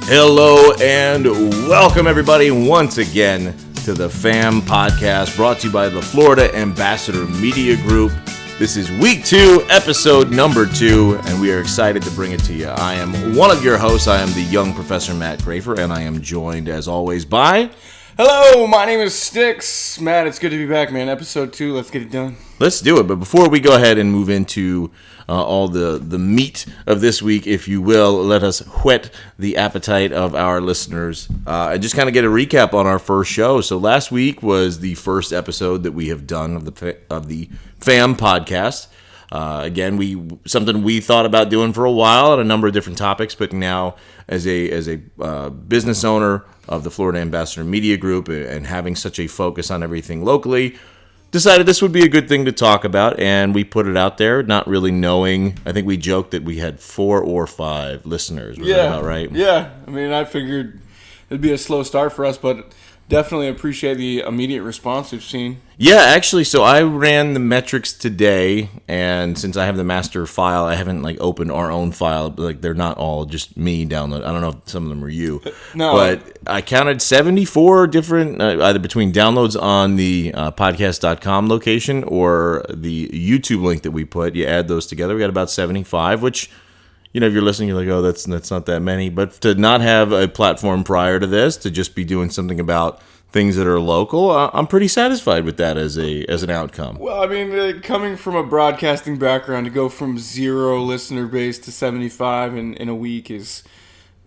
Hello and welcome everybody once again to the FAM podcast brought to you by the Florida Ambassador Media Group. This is week 2, episode number 2, and we are excited to bring it to you. I am one of your hosts. I am the young Professor Matt Grafer, and I am joined as always by... Hello, my name is Stix. Matt, it's good to be back, man. Episode 2, let's get it done. Let's do it, but before we go ahead and move into all the meat of this week, if you will, let us whet the appetite of our listeners and just kind of get a recap on our first show. So last week was the first episode that we have done of the FAM podcast. Again, something we thought about doing for a while on a number of different topics, but now as a business owner of the Florida Ambassador Media Group and having such a focus on everything locally, decided this would be a good thing to talk about, and we put it out there, not really knowing. I think we joked that we had 4 or 5 listeners. Was that about right? Yeah. I mean, I figured it'd be a slow start for us, but definitely appreciate the immediate response we've seen. Yeah, actually, so I ran the metrics today, and since I have the master file, I haven't opened our own file. They're not all just me download. I don't know if some of them are you. No. But I counted 74 different, either between downloads on the podcast.com location or the YouTube link that we put. You add those together, we got about 75, which... if you're listening, you're like, oh, that's not that many. But to not have a platform prior to this, to just be doing something about things that are local, I'm pretty satisfied with that as an outcome. Well, I mean, coming from a broadcasting background, to go from 0 listener base to 75 in a week is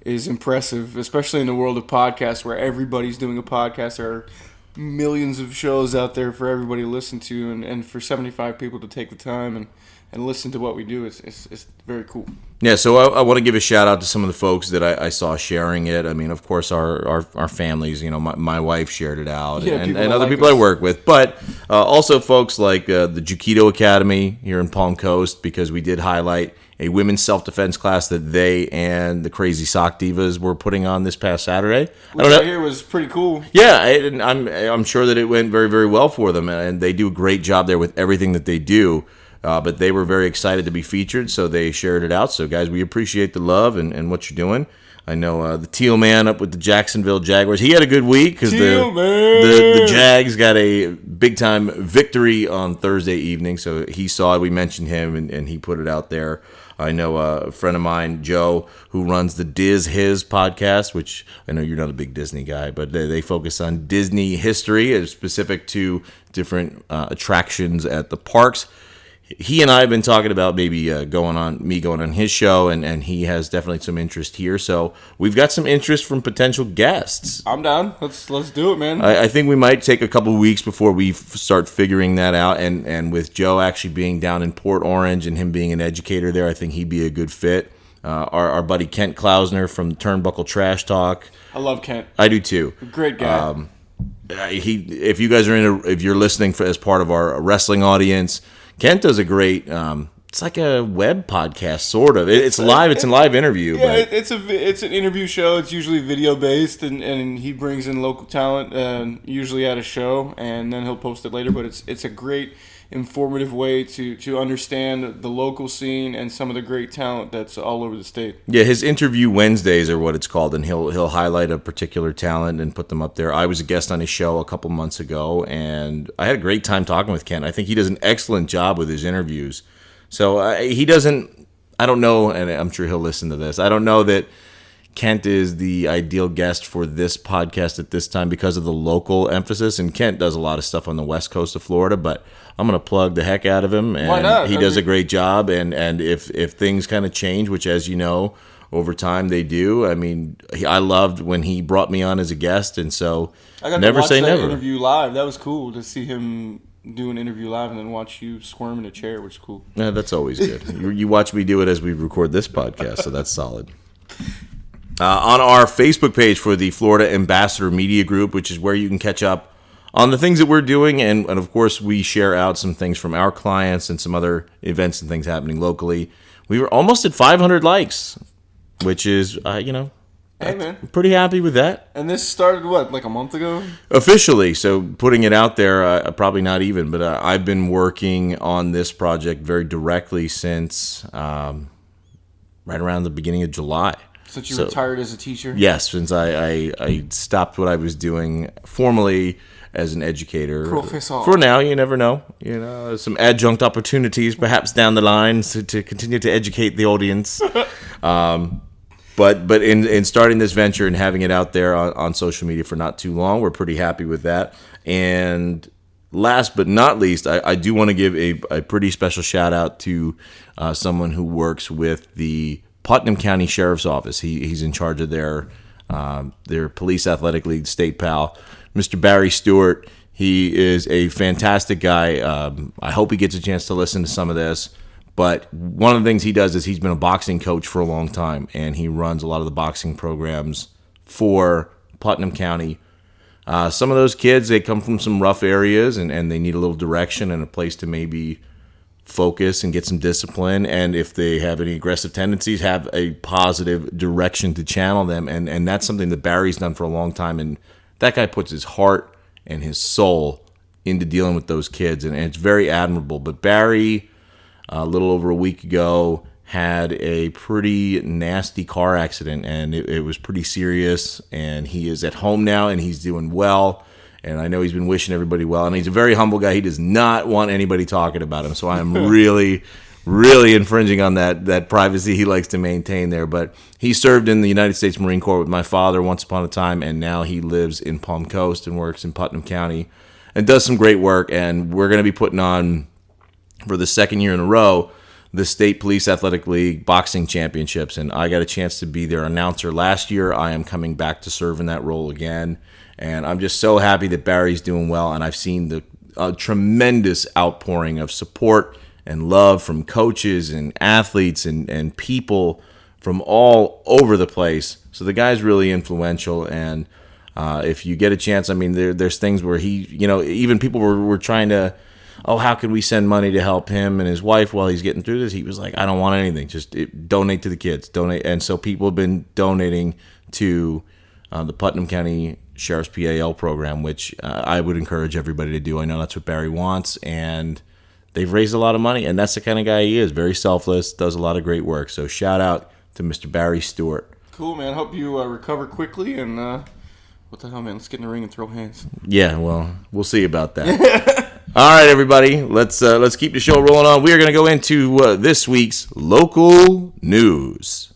impressive, especially in the world of podcasts where everybody's doing a podcast. There are millions of shows out there for everybody to listen to, and for 75 people to take the time and listen to what we do, it's very cool. Yeah, so I want to give a shout out to some of the folks that I saw sharing it. I mean, of course, our families, my wife shared it out, and other people I work with. But also folks like the Jukido Academy here in Palm Coast, because we did highlight a women's self-defense class that they and the Crazy Sock Divas were putting on this past Saturday. Which I hear was pretty cool. Yeah, and I'm sure that it went very, very well for them, and they do a great job there with everything that they do. But they were very excited to be featured, so they shared it out. So, guys, we appreciate the love and what you're doing. I know the TEAL man up with the Jacksonville Jaguars, he had a good week because the Jags got a big-time victory on Thursday evening. So he saw it. We mentioned him, and he put it out there. I know a friend of mine, Joe, who runs the His podcast, which I know you're not a big Disney guy, but they focus on Disney history, specific to different attractions at the parks. He and I have been talking about maybe going on his show, and he has definitely some interest here. So we've got some interest from potential guests. I'm down. Let's do it, man. I think we might take a couple weeks before we start figuring that out. And with Joe actually being down in Port Orange and him being an educator there, I think he'd be a good fit. Our buddy Kent Klausner from Turnbuckle Trash Talk. I love Kent. I do too. Great guy. If you guys are if you're listening as part of our wrestling audience. Kent does a great, it's like a web podcast, sort of. It's live. It's a live interview. Yeah, but. It's an interview show. It's usually video-based, and he brings in local talent, usually at a show, and then he'll post it later. But it's a great, informative way to understand the local scene and some of the great talent that's all over the state. Yeah, his interview Wednesdays are what it's called, and he'll highlight a particular talent and put them up there. I was a guest on his show a couple months ago, and I had a great time talking with Kent. I think he does an excellent job with his interviews. So he doesn't, I don't know, and I'm sure he'll listen to this, I don't know that Kent is the ideal guest for this podcast at this time because of the local emphasis, and Kent does a lot of stuff on the west coast of Florida, but I'm going to plug the heck out of him, and why not? He does a great job, and if things kind of change, which as you know, over time they do, I mean, I loved when he brought me on as a guest, and so I got never to watch say that never. interview live. That was cool to see him do an interview live and then watch you squirm in a chair, which is cool. Yeah, that's always good. You watch me do it as we record this podcast, so that's solid. On our Facebook page for the Florida Ambassador Media Group, which is where you can catch up on the things that we're doing, and of course we share out some things from our clients and some other events and things happening locally. We were almost at 500 likes, which is, Hey, man. I'm pretty happy with that. And this started, like a month ago? Officially, so putting it out there, probably not even, but I've been working on this project very directly since right around the beginning of July. Since you retired as a teacher? Yes, since I stopped what I was doing formally as an educator. Professor. For now, you never know. Some adjunct opportunities perhaps down the line to continue to educate the audience. But in starting this venture and having it out there on social media for not too long, we're pretty happy with that. And last but not least, I do want to give a pretty special shout out to someone who works with the Putnam County Sheriffs Office. He's in charge of their Police Athletic League state pal, Mr. Barry Stewart. He is a fantastic guy. I hope he gets a chance to listen to some of this. But one of the things he does is he's been a boxing coach for a long time, and he runs a lot of the boxing programs for Putnam County. Some of those kids, they come from some rough areas, and they need a little direction and a place to maybe focus and get some discipline. And if they have any aggressive tendencies, have a positive direction to channel them. And that's something that Barry's done for a long time. And that guy puts his heart and his soul into dealing with those kids, and it's very admirable. But Barry, a little over a week ago, had a pretty nasty car accident, and it was pretty serious, and he is at home now, and he's doing well, and I know he's been wishing everybody well, and he's a very humble guy. He does not want anybody talking about him, so I am really, really infringing on that privacy he likes to maintain there. But he served in the United States Marine Corps with my father once upon a time, and now he lives in Palm Coast and works in Putnam County and does some great work, and we're going to be putting on, for the second year in a row, the State Police Athletic League Boxing Championships, and I got a chance to be their announcer last year. I am coming back to serve in that role again, and I'm just so happy that Barry's doing well, and I've seen the tremendous outpouring of support and love from coaches and athletes and people from all over the place. So the guy's really influential, and if you get a chance, I mean, there's things where he, even people were trying to, how can we send money to help him and his wife while he's getting through this? He was like, I don't want anything. Just donate to the kids. Donate. And so people have been donating to the Putnam County Sheriffs PAL program, which I would encourage everybody to do. I know that's what Barry wants, and they've raised a lot of money, and that's the kind of guy he is. Very selfless, does a lot of great work. So shout out to Mr. Barry Stewart. Cool, man. Hope you recover quickly, and what the hell, man? Let's get in the ring and throw hands. Yeah, well, we'll see about that. All right, everybody, let's keep the show rolling on. We are going to go into this week's local news.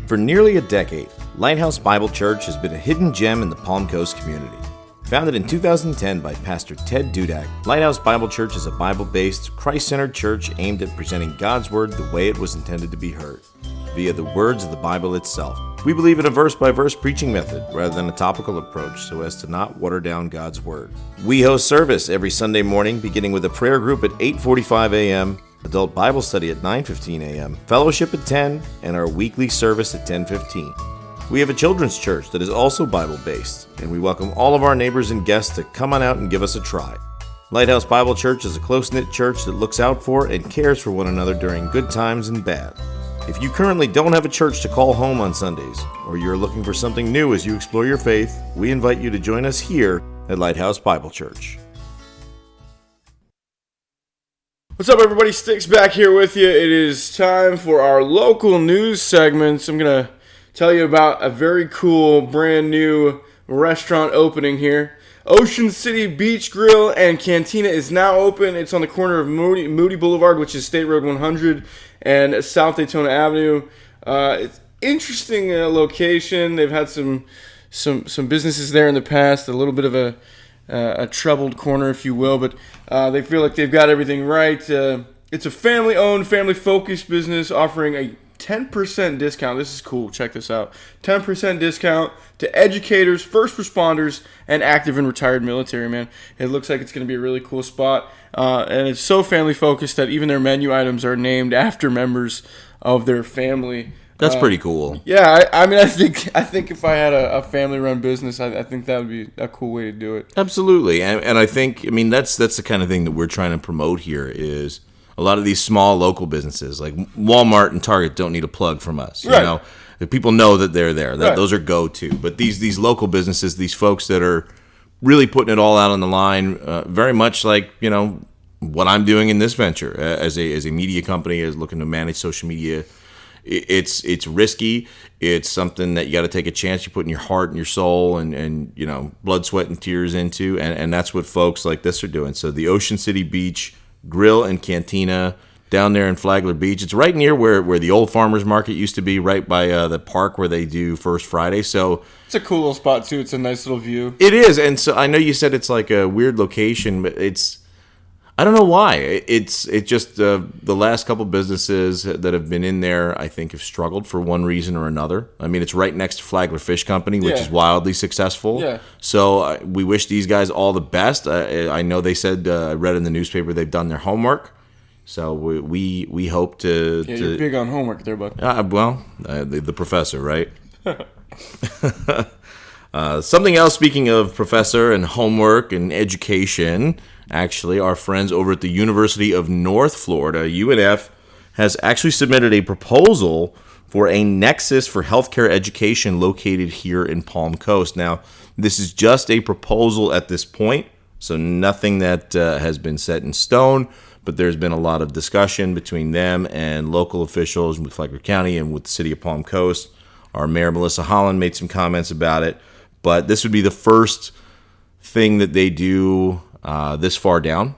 For nearly a decade, Lighthouse Bible Church has been a hidden gem in the Palm Coast community. Founded in 2010 by Pastor Ted Dudak, Lighthouse Bible Church is a Bible-based, Christ-centered church aimed at presenting God's Word the way it was intended to be heard, via the words of the Bible itself. We believe in a verse-by-verse preaching method rather than a topical approach so as to not water down God's Word. We host service every Sunday morning, beginning with a prayer group at 8:45 a.m., adult Bible study at 9:15 a.m., fellowship at 10, and our weekly service at 10:15. We have a children's church that is also Bible-based, and we welcome all of our neighbors and guests to come on out and give us a try. Lighthouse Bible Church is a close-knit church that looks out for and cares for one another during good times and bad. If you currently don't have a church to call home on Sundays, or you're looking for something new as you explore your faith, we invite you to join us here at Lighthouse Bible Church. What's up, everybody? Stix back here with you. It is time for our local news segments. I'm going to tell you about a very cool, brand new restaurant opening here. Ocean City Beach Grille and Cantina is now open. It's on the corner of Moody Boulevard, which is State Road 100, and South Daytona Avenue. It's interesting location. They've had some businesses there in the past, a little bit of a troubled corner, if you will, but they feel like they've got everything right. It's a family-owned, family-focused business offering a 10% discount. This is cool. Check this out. 10% discount to educators, first responders, and active and retired military, man. It looks like it's going to be a really cool spot. And it's so family-focused that even their menu items are named after members of their family. That's pretty cool. Yeah, I mean, I think if I had a family-run business, I think that would be a cool way to do it. Absolutely. And I think, I mean, that's the kind of thing that we're trying to promote here is a lot of these small local businesses like Walmart and Target don't need a plug from us. You know, people know that they're there. Those are go-to. But these local businesses, these folks that are really putting it all out on the line, very much like, what I'm doing in this venture as a media company, is looking to manage social media. It's risky. It's something that you got to take a chance. You put in your heart and your soul and blood, sweat, and tears into, and that's what folks like this are doing. So the Ocean City Beach Grille and Cantina down there in Flagler Beach. It's right near where the old farmers market used to be, right by the park where they do First Friday. So it's a cool little spot too. It's a nice little view. It is, and so I know you said it's like a weird location, but I don't know why. It's just the last couple businesses that have been in there, I think, have struggled for one reason or another. I mean, it's right next to Flagler Fish Company, which is wildly successful. Yeah. So we wish these guys all the best. I know they said, I read in the newspaper, they've done their homework. So we hope to. Yeah, you're big on homework there, bud. The professor, right? Something else, speaking of professor and homework and education, actually, our friends over at the University of North Florida, UNF, has actually submitted a proposal for a nexus for healthcare education located here in Palm Coast. Now, this is just a proposal at this point, so nothing that has been set in stone, but there's been a lot of discussion between them and local officials with Flagler County and with the city of Palm Coast. Our mayor, Melissa Holland, made some comments about it. But this would be the first thing that they do this far down.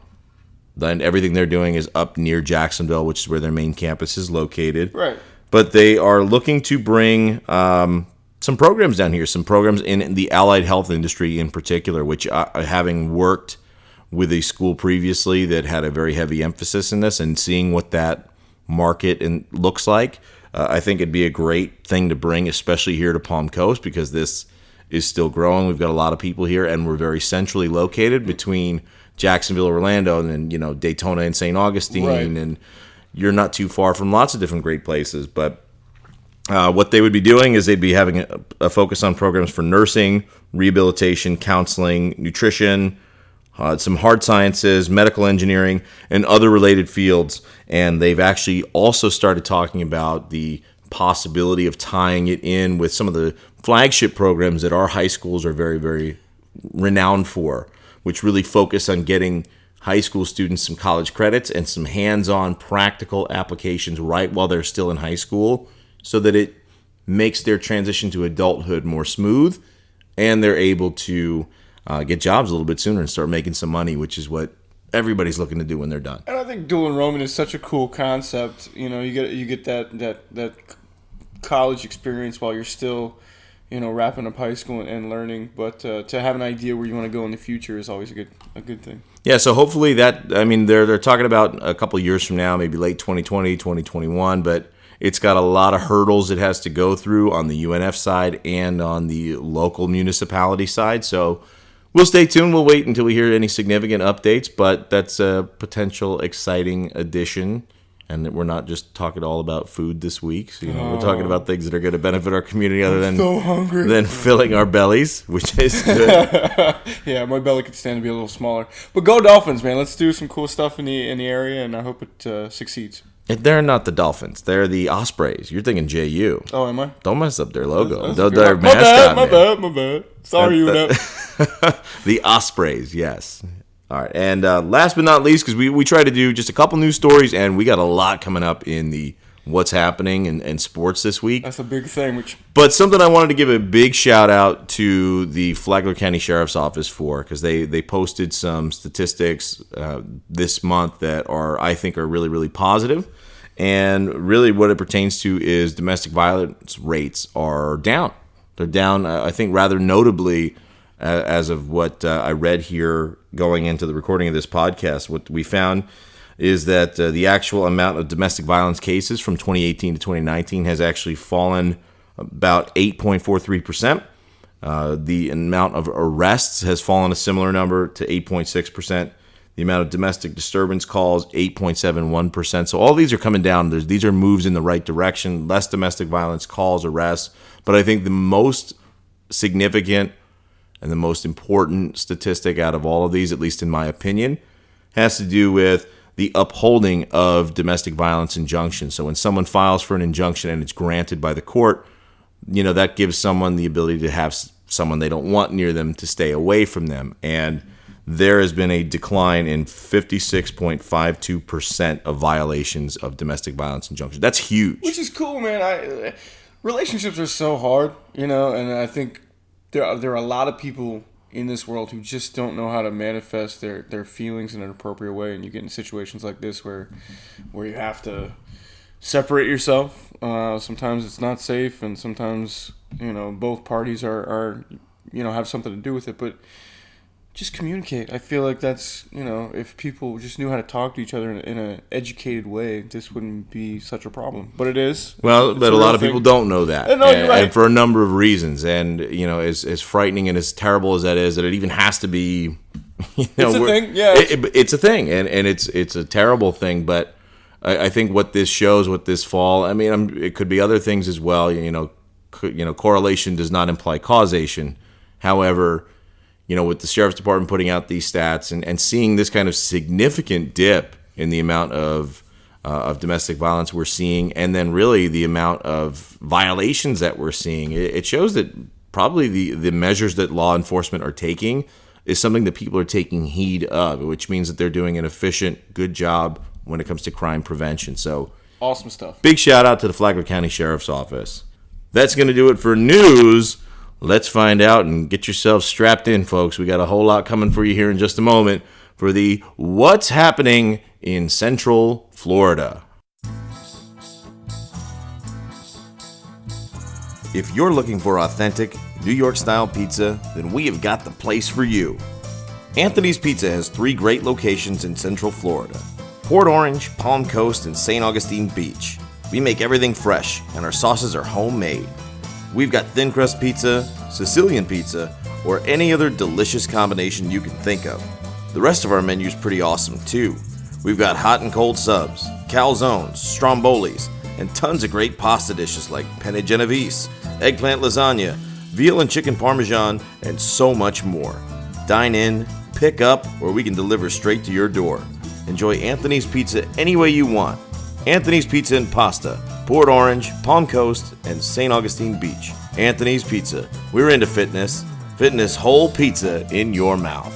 Then everything they're doing is up near Jacksonville, which is where their main campus is located. Right. But they are looking to bring some programs down here, some programs in the allied health industry in particular, which having worked with a school previously that had a very heavy emphasis in this and seeing what that market looks like, I think it'd be a great thing to bring, especially here to Palm Coast, because this is still growing. We've got a lot of people here, and we're very centrally located between Jacksonville, Orlando, and then Daytona and St. Augustine, right. And you're not too far from lots of different great places. But what they would be doing is they'd be having a focus on programs for nursing, rehabilitation, counseling, nutrition, some hard sciences, medical engineering, and other related fields. And they've actually also started talking about the possibility of tying it in with some of the flagship programs that our high schools are very, very renowned for, which really focus on getting high school students some college credits and some hands-on practical applications right while they're still in high school, so that it makes their transition to adulthood more smooth and they're able to get jobs a little bit sooner and start making some money, which is what everybody's looking to do when they're done. And I think dual enrollment is such a cool concept. You get that college experience while you're still, wrapping up high school and learning. But to have an idea where you want to go in the future is always a good thing. Yeah, so hopefully they're talking about a couple years from now, maybe late 2020, 2021, but it's got a lot of hurdles it has to go through on the UNF side and on the local municipality side. So we'll stay tuned. We'll wait until we hear any significant updates, but that's a potential exciting addition. And that we're not just talking all about food this week. So, we're talking about things that are going to benefit our community other than filling our bellies, which is good. Yeah, my belly could stand to be a little smaller. But go Dolphins, man. Let's do some cool stuff in the area, and I hope it succeeds. They're not the Dolphins. They're the Ospreys. You're thinking JU. Oh, am I? Don't mess up their logo. That's their mascot. My bad. Sorry, The Ospreys, yes. All right, and last but not least, because we try to do just a couple news stories, and we got a lot coming up in the what's happening in sports this week. That's a big thing. But something I wanted to give a big shout out to the Flagler County Sheriffs Office for, because they posted some statistics this month that I think are really, really positive. And really what it pertains to is domestic violence rates are down. They're down, I think, rather notably as of what I read here going into the recording of this podcast. What we found is that the actual amount of domestic violence cases from 2018 to 2019 has actually fallen about 8.43%. The amount of arrests has fallen a similar number to 8.6%. The amount of domestic disturbance calls, 8.71%. So all these are coming down. These are moves in the right direction. Less domestic violence calls, arrests. But I think the most significant and the most important statistic out of all of these, at least in my opinion, has to do with the upholding of domestic violence injunctions. So when someone files for an injunction and it's granted by the court, that gives someone the ability to have someone they don't want near them to stay away from them. And there has been a decline in 56.52% of violations of domestic violence injunctions. That's huge. Which is cool, man. Relationships are so hard, and I think there are a lot of people in this world who just don't know how to manifest their feelings in an appropriate way, and you get in situations like this where you have to separate yourself. Sometimes it's not safe, and sometimes both parties are have something to do with it, but just communicate. I feel like that's, if people just knew how to talk to each other in an educated way, this wouldn't be such a problem. But it is. Well, but a lot of people don't know that. No, you're right. And for a number of reasons. And, as frightening and as terrible as that is, that it even has to be, it's a thing. Yeah. It's a thing. And it's a terrible thing. But I think what this shows, what this fall, it could be other things as well. Correlation does not imply causation. However, with the Sheriff's Department putting out these stats and seeing this kind of significant dip in the amount of domestic violence we're seeing, and then really the amount of violations that we're seeing, it shows that probably the measures that law enforcement are taking is something that people are taking heed of, which means that they're doing an efficient, good job when it comes to crime prevention. So awesome stuff. Big shout out to the Flagler County Sheriff's Office. That's going to do it for news. Let's find out and get yourselves strapped in, folks. We got a whole lot coming for you here in just a moment for the What's Happening in Central Florida. If you're looking for authentic New York-style pizza, then we have got the place for you. Anthony's Pizza has 3 great locations in Central Florida: Port Orange, Palm Coast, and St. Augustine Beach. We make everything fresh, and our sauces are homemade. We've got thin crust pizza, Sicilian pizza, or any other delicious combination you can think of. The rest of our menu's pretty awesome too. We've got hot and cold subs, calzones, strombolis, and tons of great pasta dishes like penne genovese, eggplant lasagna, veal and chicken parmesan, and so much more. Dine in, pick up, or we can deliver straight to your door. Enjoy Anthony's Pizza any way you want. Anthony's Pizza and Pasta, Port Orange, Palm Coast, and St. Augustine Beach. Anthony's Pizza. We're into fitness. Fitness whole pizza in your mouth.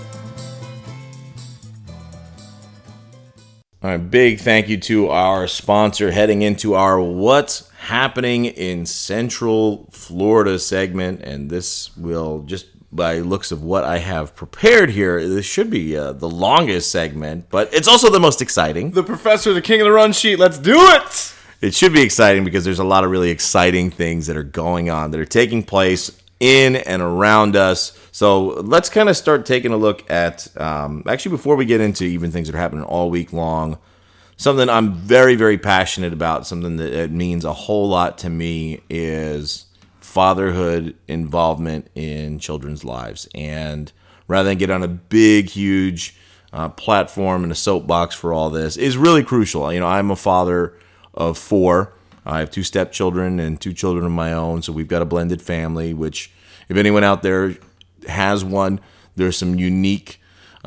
All right, big thank you to our sponsor heading into our What's Happening in Central Florida segment. And this will, just by looks of what I have prepared here, this should be the longest segment, but it's also the most exciting. The professor, the king of the run sheet. Let's do it! It should be exciting because there's a lot of really exciting things that are going on, that are taking place in and around us. So let's kind of start taking a look at, actually before we get into even things that are happening all week long, something I'm very, very passionate about, something that means a whole lot to me is fatherhood involvement in children's lives. And rather than get on a big, huge platform and a soapbox for all this, is really crucial. I'm a father of 4. I have 2 stepchildren and 2 children of my own, so we've got a blended family, which if anyone out there has one, there's some unique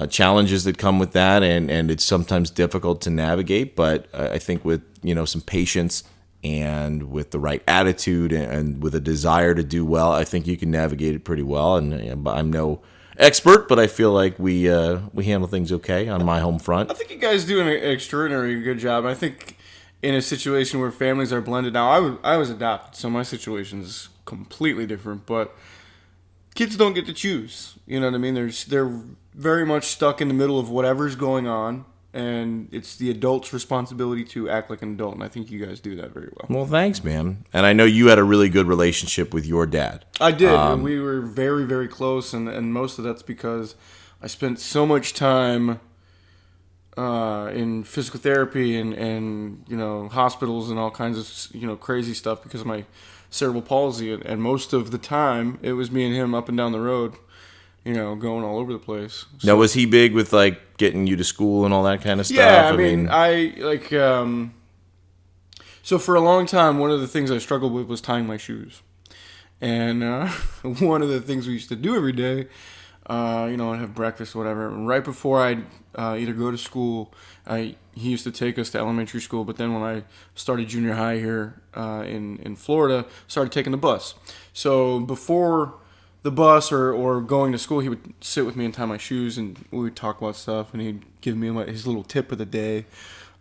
challenges that come with that, and it's sometimes difficult to navigate, but I think with some patience and with the right attitude and with a desire to do well, I think you can navigate it pretty well. And I'm no expert, but I feel like we handle things okay on my home front. I think you guys do an extraordinary good job. I think in a situation where families are blended, now I was adopted, so my situation is completely different, but kids don't get to choose. You know what I mean? They're very much stuck in the middle of whatever's going on, and it's the adult's responsibility to act like an adult, and I think you guys do that very well. Well, thanks, man. And I know you had a really good relationship with your dad. I did, and we were very, very close, and most of that's because I spent so much time in physical therapy and hospitals and all kinds of crazy stuff because of my cerebral palsy, and most of the time it was me and him up and down the road, going all over the place. So, now, was he big with like getting you to school and all that kind of stuff? Yeah, I mean, so for a long time, one of the things I struggled with was tying my shoes, and one of the things we used to do every day, I'd have breakfast or whatever, and right before I'd either go to school, he used to take us to elementary school, but then when I started junior high here in Florida, started taking the bus. So before the bus or going to school, he would sit with me and tie my shoes, and we would talk about stuff, and he'd give me his little tip of the day.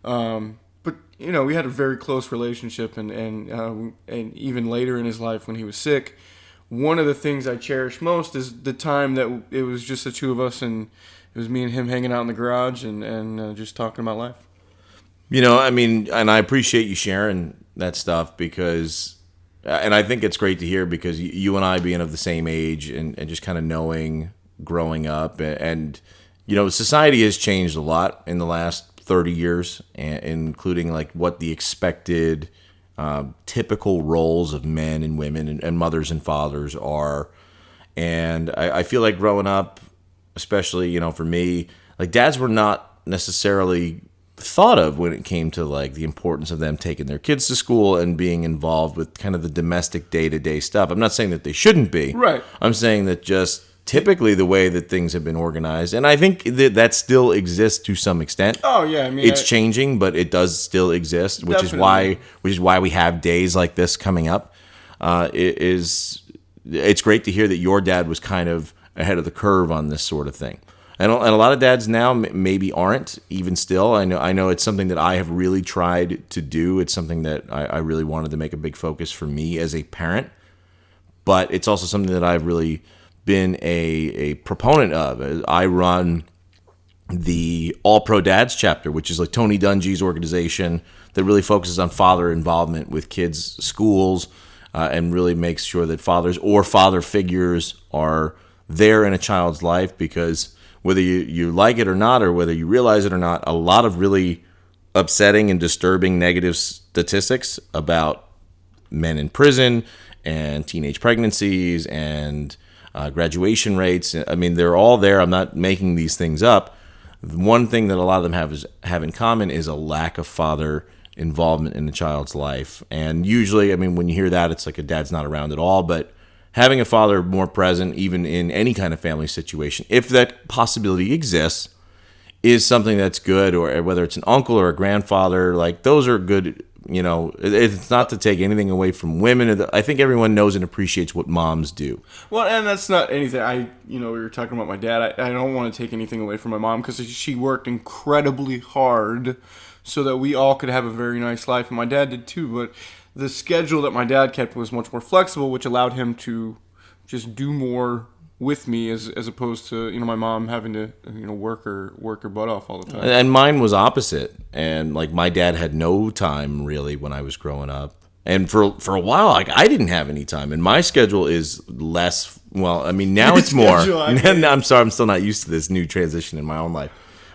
But we had a very close relationship, and even later in his life when he was sick, one of the things I cherish most is the time that it was just the two of us, and it was me and him hanging out in the garage and just talking about life. And I appreciate you sharing that stuff because, and I think it's great to hear because you and I being of the same age and just kind of knowing growing up and society has changed a lot in the last 30 years, including like what the expected typical roles of men and women and mothers and fathers are. And I feel like growing up, especially, for me, like dads were not necessarily thought of when it came to like the importance of them taking their kids to school and being involved with kind of the domestic day-to-day stuff. I'm not saying that they shouldn't be. Right. I'm saying that just typically the way that things have been organized, and I think that still exists to some extent. Oh yeah, I mean it's changing, but it does still exist, which definitely. is why we have days like this coming up. It's great to hear that your dad was kind of ahead of the curve on this sort of thing. And a lot of dads now maybe aren't even still. I know it's something that I have really tried to do. It's something that I really wanted to make a big focus for me as a parent. But it's also something that I've really been a proponent of. I run the All Pro Dads chapter, which is like Tony Dungy's organization that really focuses on father involvement with kids' schools and really makes sure that fathers or father figures are there in a child's life because whether you like it or not, or whether you realize it or not, a lot of really upsetting and disturbing negative statistics about men in prison and teenage pregnancies and graduation rates. I mean, they're all there. I'm not making these things up. One thing that a lot of them have in common is a lack of father involvement in the child's life. And usually, I mean, when you hear that, it's like a dad's not around at all, but having a father more present, even in any kind of family situation, if that possibility exists, is something that's good, or whether it's an uncle or a grandfather, like those are good. It's not to take anything away from women. I think everyone knows and appreciates what moms do. Well, and that's not anything. We were talking about my dad. I don't want to take anything away from my mom because she worked incredibly hard so that we all could have a very nice life, and my dad did too, but the schedule that my dad kept was much more flexible, which allowed him to just do more with me as opposed to my mom having to work her butt off all the time. And mine was opposite. And like my dad had no time really when I was growing up. And for a while, like I didn't have any time. And my schedule is less. Well, I mean now it's more. I'm sorry, I'm still not used to this new transition in my own life.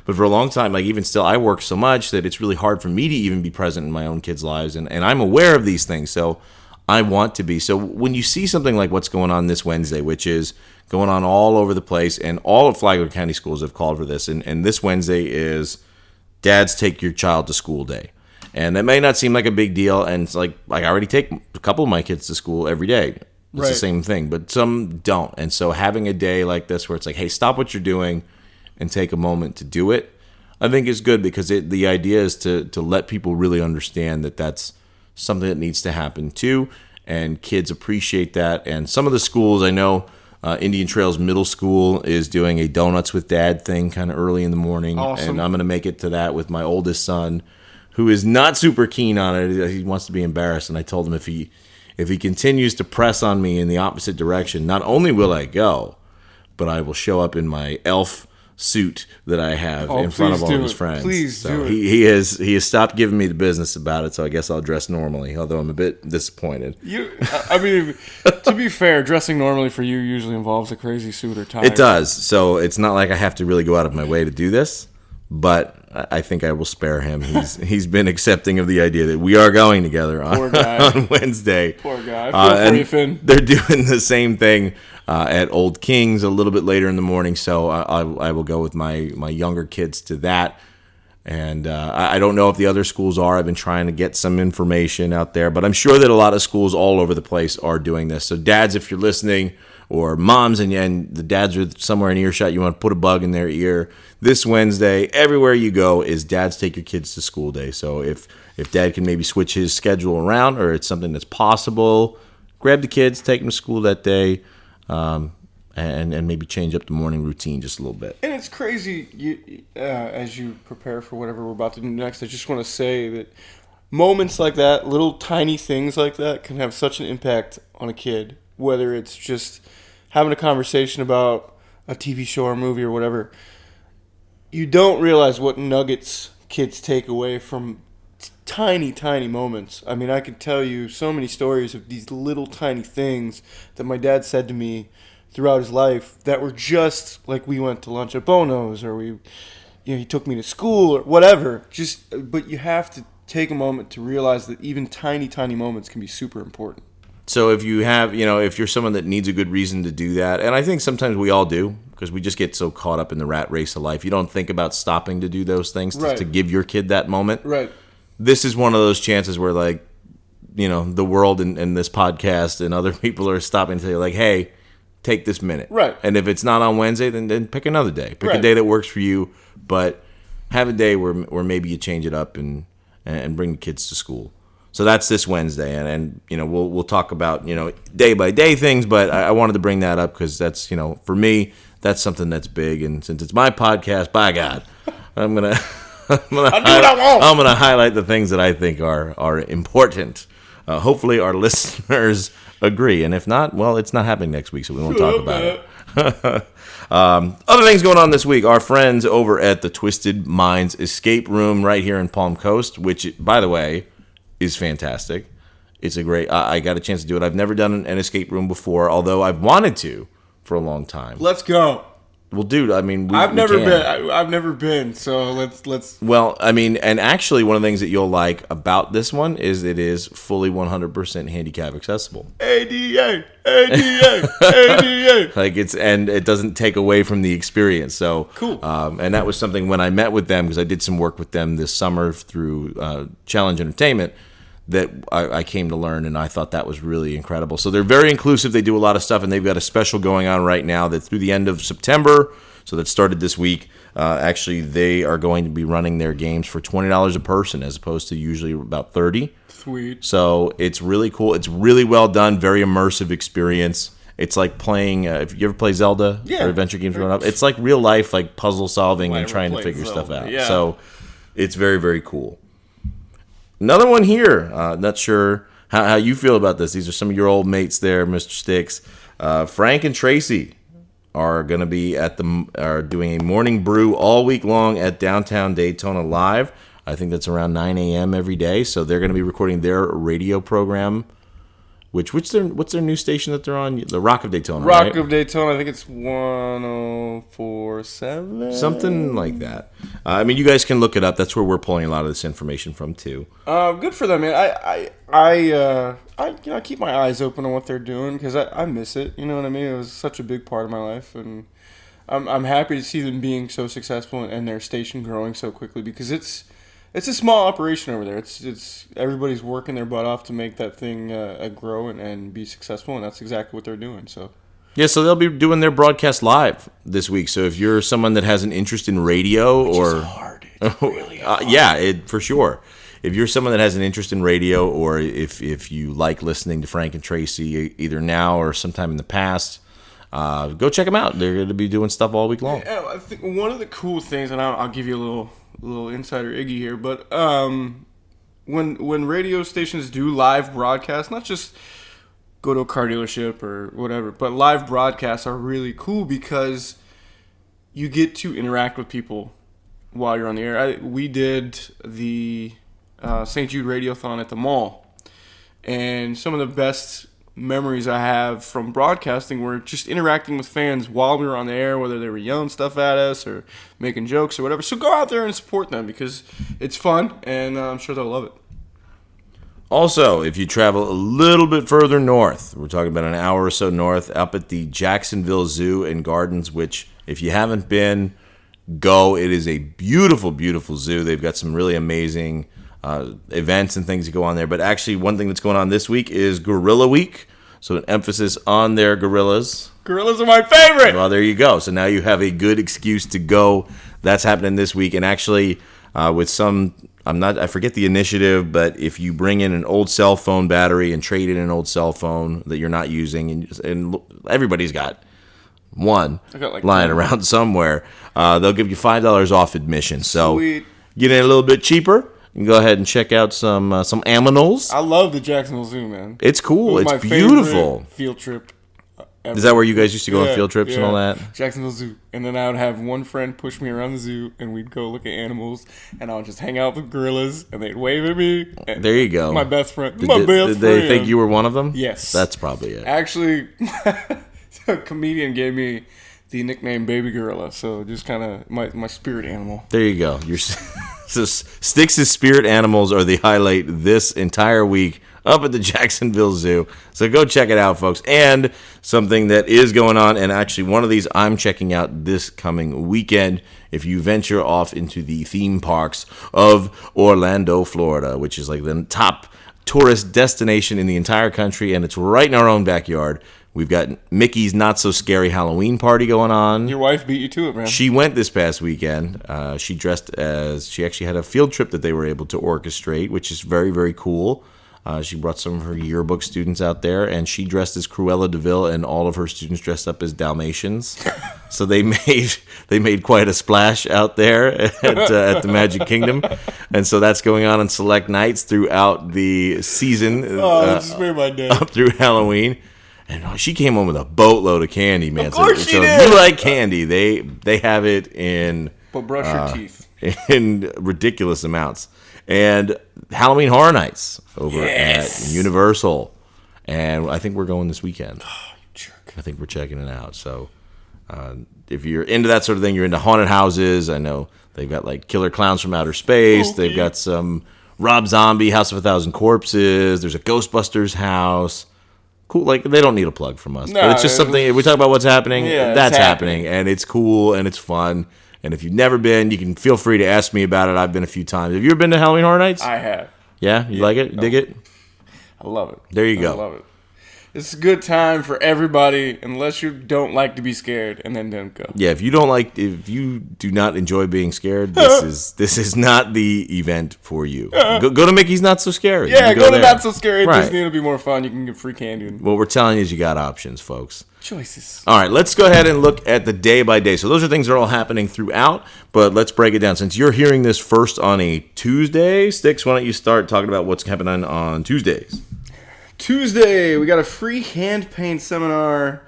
But for a long time, like even still, I work so much that it's really hard for me to even be present in my own kids' lives. And I'm aware of these things, so I want to be. So when you see something like what's going on this Wednesday, which is going on all over the place, and all of Flagler County schools have called for this, and this Wednesday is Dads Take Your Child to School Day. And that may not seem like a big deal, and it's like I already take a couple of my kids to school every day. It's right. The same thing, but some don't. And so having a day like this where it's like, hey, stop what you're doing and take a moment to do it, I think is good because the idea is to let people really understand that that's something that needs to happen too, and kids appreciate that. And some of the schools, I know Indian Trails Middle School is doing a Donuts with Dad thing kind of early in the morning. Awesome. And I'm going to make it to that with my oldest son, who is not super keen on it. He wants to be embarrassed, and I told him if he continues to press on me in the opposite direction, not only will I go, but I will show up in my elf suit that I have in front of all of his friends. Please do it. He has stopped giving me the business about it, so I guess I'll dress normally, although I'm a bit disappointed. I mean, to be fair, dressing normally for you usually involves a crazy suit or tie. It does, so it's not like I have to really go out of my way to do this, but I think I will spare him. He's been accepting of the idea that we are going together on Wednesday. Poor guy. I feel for you, Finn. They're doing the same thing at Old Kings a little bit later in the morning, so I will go with my younger kids to that. And I don't know if the other schools are. I've been trying to get some information out there, but I'm sure that a lot of schools all over the place are doing this. So dads, if you're listening, or moms and the dads are somewhere in earshot, you want to put a bug in their ear, this Wednesday, everywhere you go is Dads Take Your Kids to School Day. So if dad can maybe switch his schedule around, or it's something that's possible, grab the kids, take them to school that day. and maybe change up the morning routine just a little bit. And it's crazy, as you prepare for whatever we're about to do next, I just want to say that moments like that, little tiny things like that, can have such an impact on a kid, whether it's just having a conversation about a TV show or movie or whatever. You don't realize what nuggets kids take away from tiny, tiny moments. I mean, I could tell you so many stories of these little tiny things that my dad said to me throughout his life that were just like we went to lunch at Bono's, or he took me to school or whatever. But you have to take a moment to realize that even tiny, tiny moments can be super important. So if you have, if you're someone that needs a good reason to do that, and I think sometimes we all do, because we just get so caught up in the rat race of life, you don't think about stopping to do those things to give your kid that moment. Right. This is one of those chances where, like, the world and this podcast and other people are stopping to say, like, hey, take this minute. Right. And if it's not on Wednesday, then pick another day. Pick a day that works for you, but have a day where maybe you change it up and bring the kids to school. So that's this Wednesday, and we'll talk about day by day things, but I wanted to bring that up because that's for me that's something that's big, and since it's my podcast, by God, I'm gonna highlight the things that I think are important. Hopefully, our listeners agree, and if not, well, it's not happening next week, so we won't talk about it. Other things going on this week. Our friends over at the Twisted Minds Escape Room right here in Palm Coast, which, by the way, is fantastic. It's a great... I got a chance to do it. I've never done an escape room before, although I've wanted to for a long time. Let's go. Well, dude, I mean, I've never been, so let's. Well, I mean, and actually, one of the things that you'll like about this one is it is fully 100% handicap accessible. ADA. Like and it doesn't take away from the experience. So cool. And that was something when I met with them, because I did some work with them this summer through Challenge Entertainment, that I came to learn, and I thought that was really incredible. So they're very inclusive. They do a lot of stuff, and they've got a special going on right now that through the end of September, so that started this week. Actually, they are going to be running their games for $20 a person as opposed to usually about $30. Sweet. So it's really cool. It's really well done, very immersive experience. It's like playing, if you ever play Zelda or adventure games growing up, it's like real life, like puzzle solving and trying to figure stuff out. Yeah. So it's very, very cool. Another one here. Not sure how you feel about this. These are some of your old mates there, Mr. Stix. Frank and Tracy are going to be are doing a morning brew all week long at downtown Daytona Live. I think that's around 9 a.m. every day. So they're going to be recording their radio program. What's their new station that they're on? The Rock of Daytona, right? Rock of Daytona, I think it's 104.7. Something like that. I mean, you guys can look it up. That's where we're pulling a lot of this information from, too. Good for them, man. I keep my eyes open on what they're doing because I miss it. You know what I mean? It was such a big part of my life, and I'm happy to see them being so successful and their station growing so quickly because it's a small operation over there. It's everybody's working their butt off to make that thing grow and be successful, and that's exactly what they're doing. So yeah, so they'll be doing their broadcast live this week. So if you're someone that has an interest in radio, which is hard, it's really hard. For sure. If you're someone that has an interest in radio, or if you like listening to Frank and Tracy either now or sometime in the past, go check them out. They're going to be doing stuff all week long. Yeah, I think one of the cool things, and I'll give you a little insider Iggy here, but when radio stations do live broadcasts, not just go to a car dealership or whatever, but live broadcasts are really cool because you get to interact with people while you're on the air. We did the St. Jude Radiothon at the mall, and some of the best memories I have from broadcasting were just interacting with fans while we were on the air, whether they were yelling stuff at us or making jokes or whatever. So go out there and support them because it's fun, and I'm sure they'll love it. Also, if you travel a little bit further north, we're talking about an hour or so north, up at the Jacksonville Zoo and Gardens, which if you haven't been, go. It is a beautiful, beautiful zoo. They've got some really amazing events and things that go on there. But actually, one thing that's going on this week is Gorilla Week. So an emphasis on their gorillas. Gorillas are my favorite. Well, there you go. So now you have a good excuse to go. That's happening this week. And actually, with some, I forget the initiative, but if you bring in an old cell phone battery and trade in an old cell phone that you're not using, and everybody's got one like lying 10. around somewhere. They'll give you $5 off admission. So Sweet. get in a little bit cheaper. You can go ahead and check out some animals. I love the Jacksonville Zoo, man. It's cool. It was It's my beautiful. favorite field trip ever. Is that where you guys used to go on field trips and all that? Jacksonville Zoo. And then I would have one friend push me around the zoo, and we'd go look at animals, and I would just hang out with gorillas, and they'd wave at me. There you go. My best friend. Did they think you were one of them? Yes. That's probably it. Actually, a comedian gave me the nickname Baby Gorilla, so just kind of my spirit animal. There you go. So Stix' spirit animals are the highlight this entire week up at the Jacksonville Zoo. So go check it out, folks. And something that is going on, and actually one of these I'm checking out this coming weekend, if you venture off into the theme parks of Orlando, Florida, which is like the top tourist destination in the entire country, and it's right in our own backyard. We've got Mickey's Not So Scary Halloween party going on. Your wife beat you to it, man. She went this past weekend. She actually had a field trip that they were able to orchestrate, which is very, very cool. She brought some of her yearbook students out there, and she dressed as Cruella de Vil, and all of her students dressed up as Dalmatians. So they made quite a splash out there at the Magic Kingdom, and so that's going on select nights throughout the season. That just made my day. Up through Halloween. And she came home with a boatload of candy, man. Of course she did. If you like candy, they have it in... But brush your teeth. In ridiculous amounts. And Halloween Horror Nights over at Universal. And I think we're going this weekend. Oh, you jerk. I think we're checking it out. So if you're into that sort of thing, you're into haunted houses. I know they've got like Killer Clowns from Outer Space. Okay. They've got some Rob Zombie, House of a Thousand Corpses. There's a Ghostbusters house. Cool, like they don't need a plug from us. But it's just something. If we talk about what's happening, that's happening, and it's cool and it's fun. And if you've never been, you can feel free to ask me about it. I've been a few times. Have you ever been to Halloween Horror Nights? I have. Yeah, you like it? Dig it? I love it. There you go. I love it. It's a good time for everybody, unless you don't like to be scared, and then don't go. Yeah, if you do not enjoy being scared, this is not the event for you. Go to Mickey's Not So Scary. Yeah, go to there. Not So Scary at Right. Disney. It'll be more fun. You can get free candy. What we're telling you is you got options, folks. Choices. All right, let's go ahead and look at the day by day. So those are things that are all happening throughout, but let's break it down. Since you're hearing this first on a Tuesday, Stix, why don't you start talking about what's happening on Tuesdays? Tuesday, we got a free hand paint seminar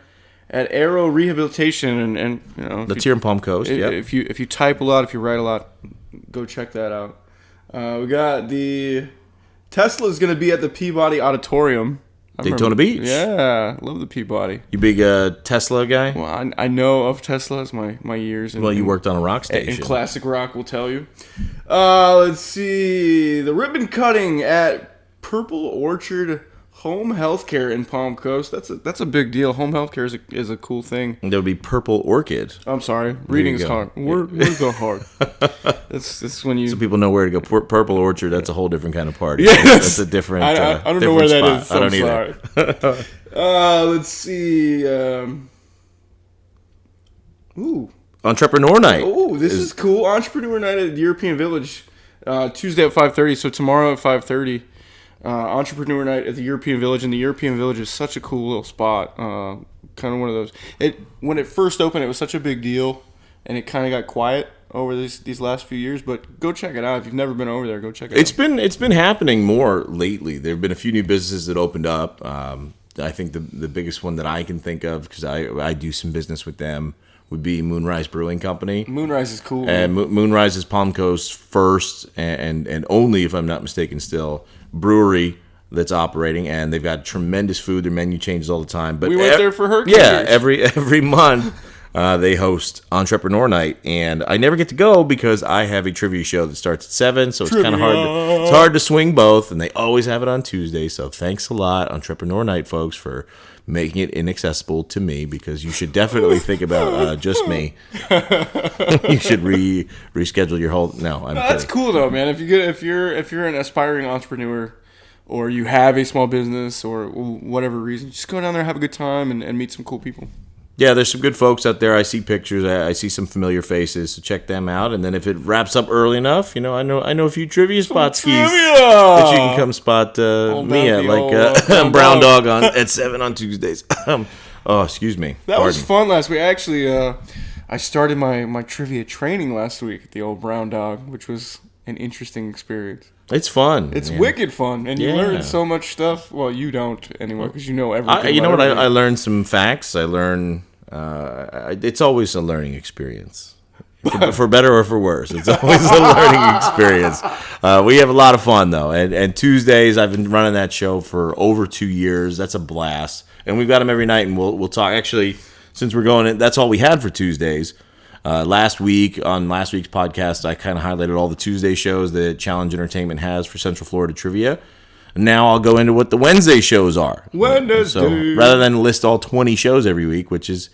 at Aero Rehabilitation, and you know, Let's hear in Palm Coast. Yep. If you type a lot, if you write a lot, go check that out. We got the Tesla's going to be at the Peabody Auditorium. Daytona Beach. Yeah, love the Peabody. You big Tesla guy? Well, I know of Tesla as my years. Well, you worked on a rock station. And classic rock will tell you. Let's see. The ribbon cutting at Purple Orchard Home Healthcare in Palm Coast. That's a big deal. Home healthcare is a cool thing. And there would be Purple Orchid. I'm sorry. Reading is hard. Words go hard. That's when you... So people know where to go. Purple Orchard, that's a whole different kind of party. Yes. That's a different I don't know where spot. that is. So I don't either. Let's see. Entrepreneur Night. Oh, this is cool. Entrepreneur Night at European Village. Tuesday at 5:30. So tomorrow at 5:30. Entrepreneur Night at the European Village, and the European Village is such a cool little spot. Kind of one of those. When it first opened, it was such a big deal, and it kind of got quiet over these last few years. But go check it out if you've never been over there. Go check it out. It's been happening more lately. There have been a few new businesses that opened up. I think the biggest one that I can think of, because I do some business with them, would be Moonrise Brewing Company. Moonrise is cool. And Moonrise is Palm Coast's first and only, if I'm not mistaken, still brewery that's operating, and they've got tremendous food. Their menu changes all the time. But we went there for her. Yeah, every month they host Entrepreneur Night, and I never get to go because I have a trivia show that starts at 7, so it's kind of hard. It's hard to swing both, and they always have it on Tuesday. So thanks a lot, Entrepreneur Night, folks, for making it inaccessible to me, because you should definitely think about just me. You should reschedule your whole. No, I'm That's kidding. cool though, man. If you're an aspiring entrepreneur, or you have a small business, or whatever reason, just go down there, have a good time, and meet some cool people. Yeah, there's some good folks out there. I see pictures. I see some familiar faces. So check them out. And then if it wraps up early enough, I know a few trivia spots that you can come spot me at, like Brown Dog at 7 on Tuesdays. Oh, excuse me. That was fun last week. Actually, I started my trivia training last week at the old Brown Dog, which was an interesting experience. It's fun. It's wicked fun, and you learn so much stuff. Well, you don't anymore because you know everything. You know what? I learned some facts. I learned. It's always a learning experience, for better or for worse. It's always a learning experience. We have a lot of fun though, and Tuesdays I've been running that show for over 2 years. That's a blast, and we've got them every night, and we'll talk. Actually, since we're going in, that's all we had for Tuesdays. Last week's podcast, I kind of highlighted all the Tuesday shows that Challenge Entertainment has for Central Florida Trivia. Now I'll go into what the Wednesday shows are. So rather than list all 20 shows every week, which is,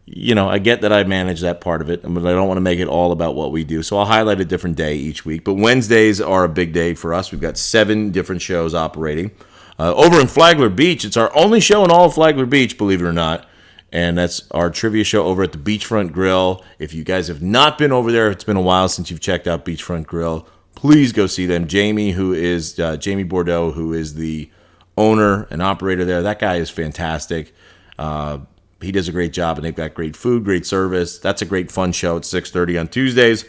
I get that I manage that part of it, but I don't want to make it all about what we do. So I'll highlight a different day each week. But Wednesdays are a big day for us. We've got 7 different shows operating. Over in Flagler Beach, it's our only show in all of Flagler Beach, believe it or not. And that's our trivia show over at the Beachfront Grille. If you guys have not been over there, it's been a while since you've checked out Beachfront Grille. Please go see them. Jamie Bordeaux, who is the owner and operator there. That guy is fantastic. He does a great job, and they've got great food, great service. That's a great fun show at 6:30 on Tuesdays.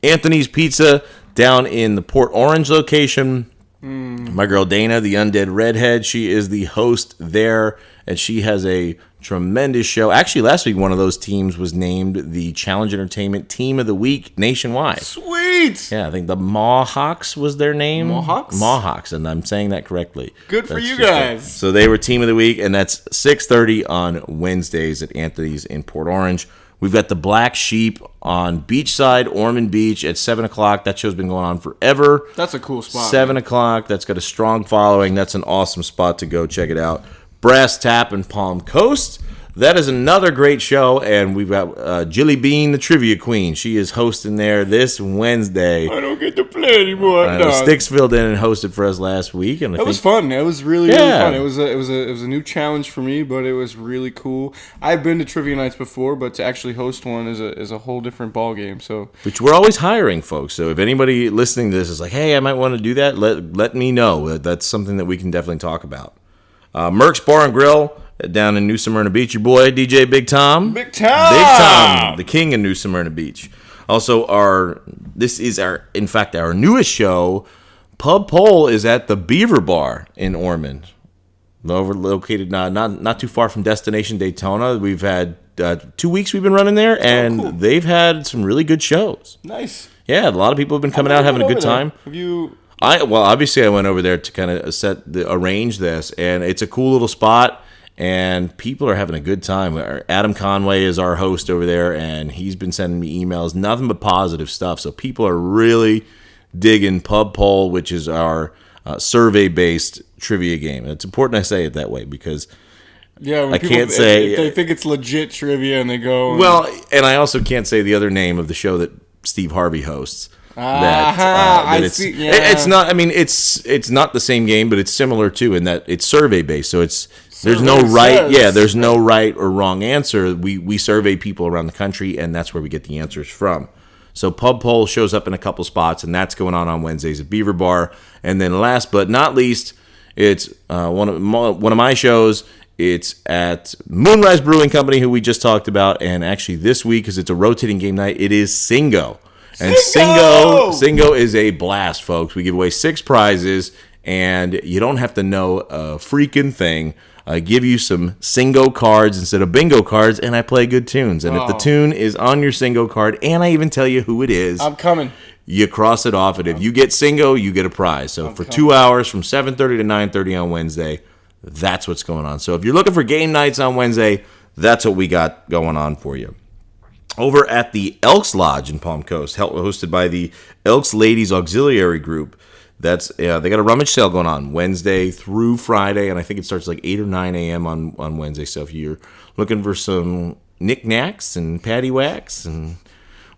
Anthony's Pizza down in the Port Orange location. My girl Dana, the Undead Redhead, she is the host there, and she has a tremendous show. Actually, last week, one of those teams was named the Challenge Entertainment Team of the Week nationwide. Sweet! Yeah, I think the Mohawks was their name. Mohawks, and I'm saying that correctly. Good for you guys. So they were Team of the Week, and that's 6:30 on Wednesdays at Anthony's in Port Orange. We've got the Black Sheep on Beachside, Ormond Beach at 7 o'clock. That show's been going on forever. That's a cool spot. 7 o'clock. That's got a strong following. That's an awesome spot to go check it out. Brass Tap in Palm Coast. That is another great show, and we've got Jilly Bean, the Trivia Queen. She is hosting there this Wednesday. I don't get to play anymore. Stix filled in and hosted for us last week, and that was fun. It was really fun. It was a new challenge for me, but it was really cool. I've been to trivia nights before, but to actually host one is a whole different ball game. So, which we're always hiring folks. So if anybody listening to this is like, hey, I might want to do that, let me know. That's something that we can definitely talk about. Merck's Bar and Grill down in New Smyrna Beach. Your boy, DJ Big Tom. Big Tom, the king of New Smyrna Beach. Also, our newest show, Pub Pole, is at the Beaver Bar in Ormond. Located not too far from Destination Daytona. We've had 2 weeks we've been running there, and they've had some really good shows. Nice. Yeah, a lot of people have been coming out having a good time. Have you... Obviously I went over there to kind of arrange this, and it's a cool little spot, and people are having a good time. Adam Conway is our host over there, and he's been sending me emails, nothing but positive stuff. So people are really digging Pub Poll, which is our survey-based trivia game. And it's important I say it that way because I can't say... They think it's legit trivia, and they go... And I also can't say the other name of the show that Steve Harvey hosts. I see. Yeah. It's not. I mean, it's not the same game, but it's similar too in that it's survey based. So there's no right. Yeah, there's no right or wrong answer. We survey people around the country, and that's where we get the answers from. So Pub Poll shows up in a couple spots, and that's going on Wednesdays at Beaver Bar. And then last but not least, it's one of my shows. It's at Moonrise Brewing Company, who we just talked about, and actually this week, because it's a rotating game night, it is Singo. And Singo is a blast, folks. We give away 6 prizes, and you don't have to know a freaking thing. I give you some Singo cards instead of bingo cards, and I play good tunes. And if the tune is on your Singo card, and I even tell you who it is, I'm coming. You cross it off, and if you get Singo, you get a prize. So for 2 hours, from 7:30 to 9:30 on Wednesday, that's what's going on. So if you're looking for game nights on Wednesday, that's what we got going on for you. Over at the Elks Lodge in Palm Coast, hosted by the Elks Ladies Auxiliary Group. They got a rummage sale going on Wednesday through Friday, and I think it starts like 8 or 9 a.m. on Wednesday. So if you're looking for some knickknacks and paddywhacks and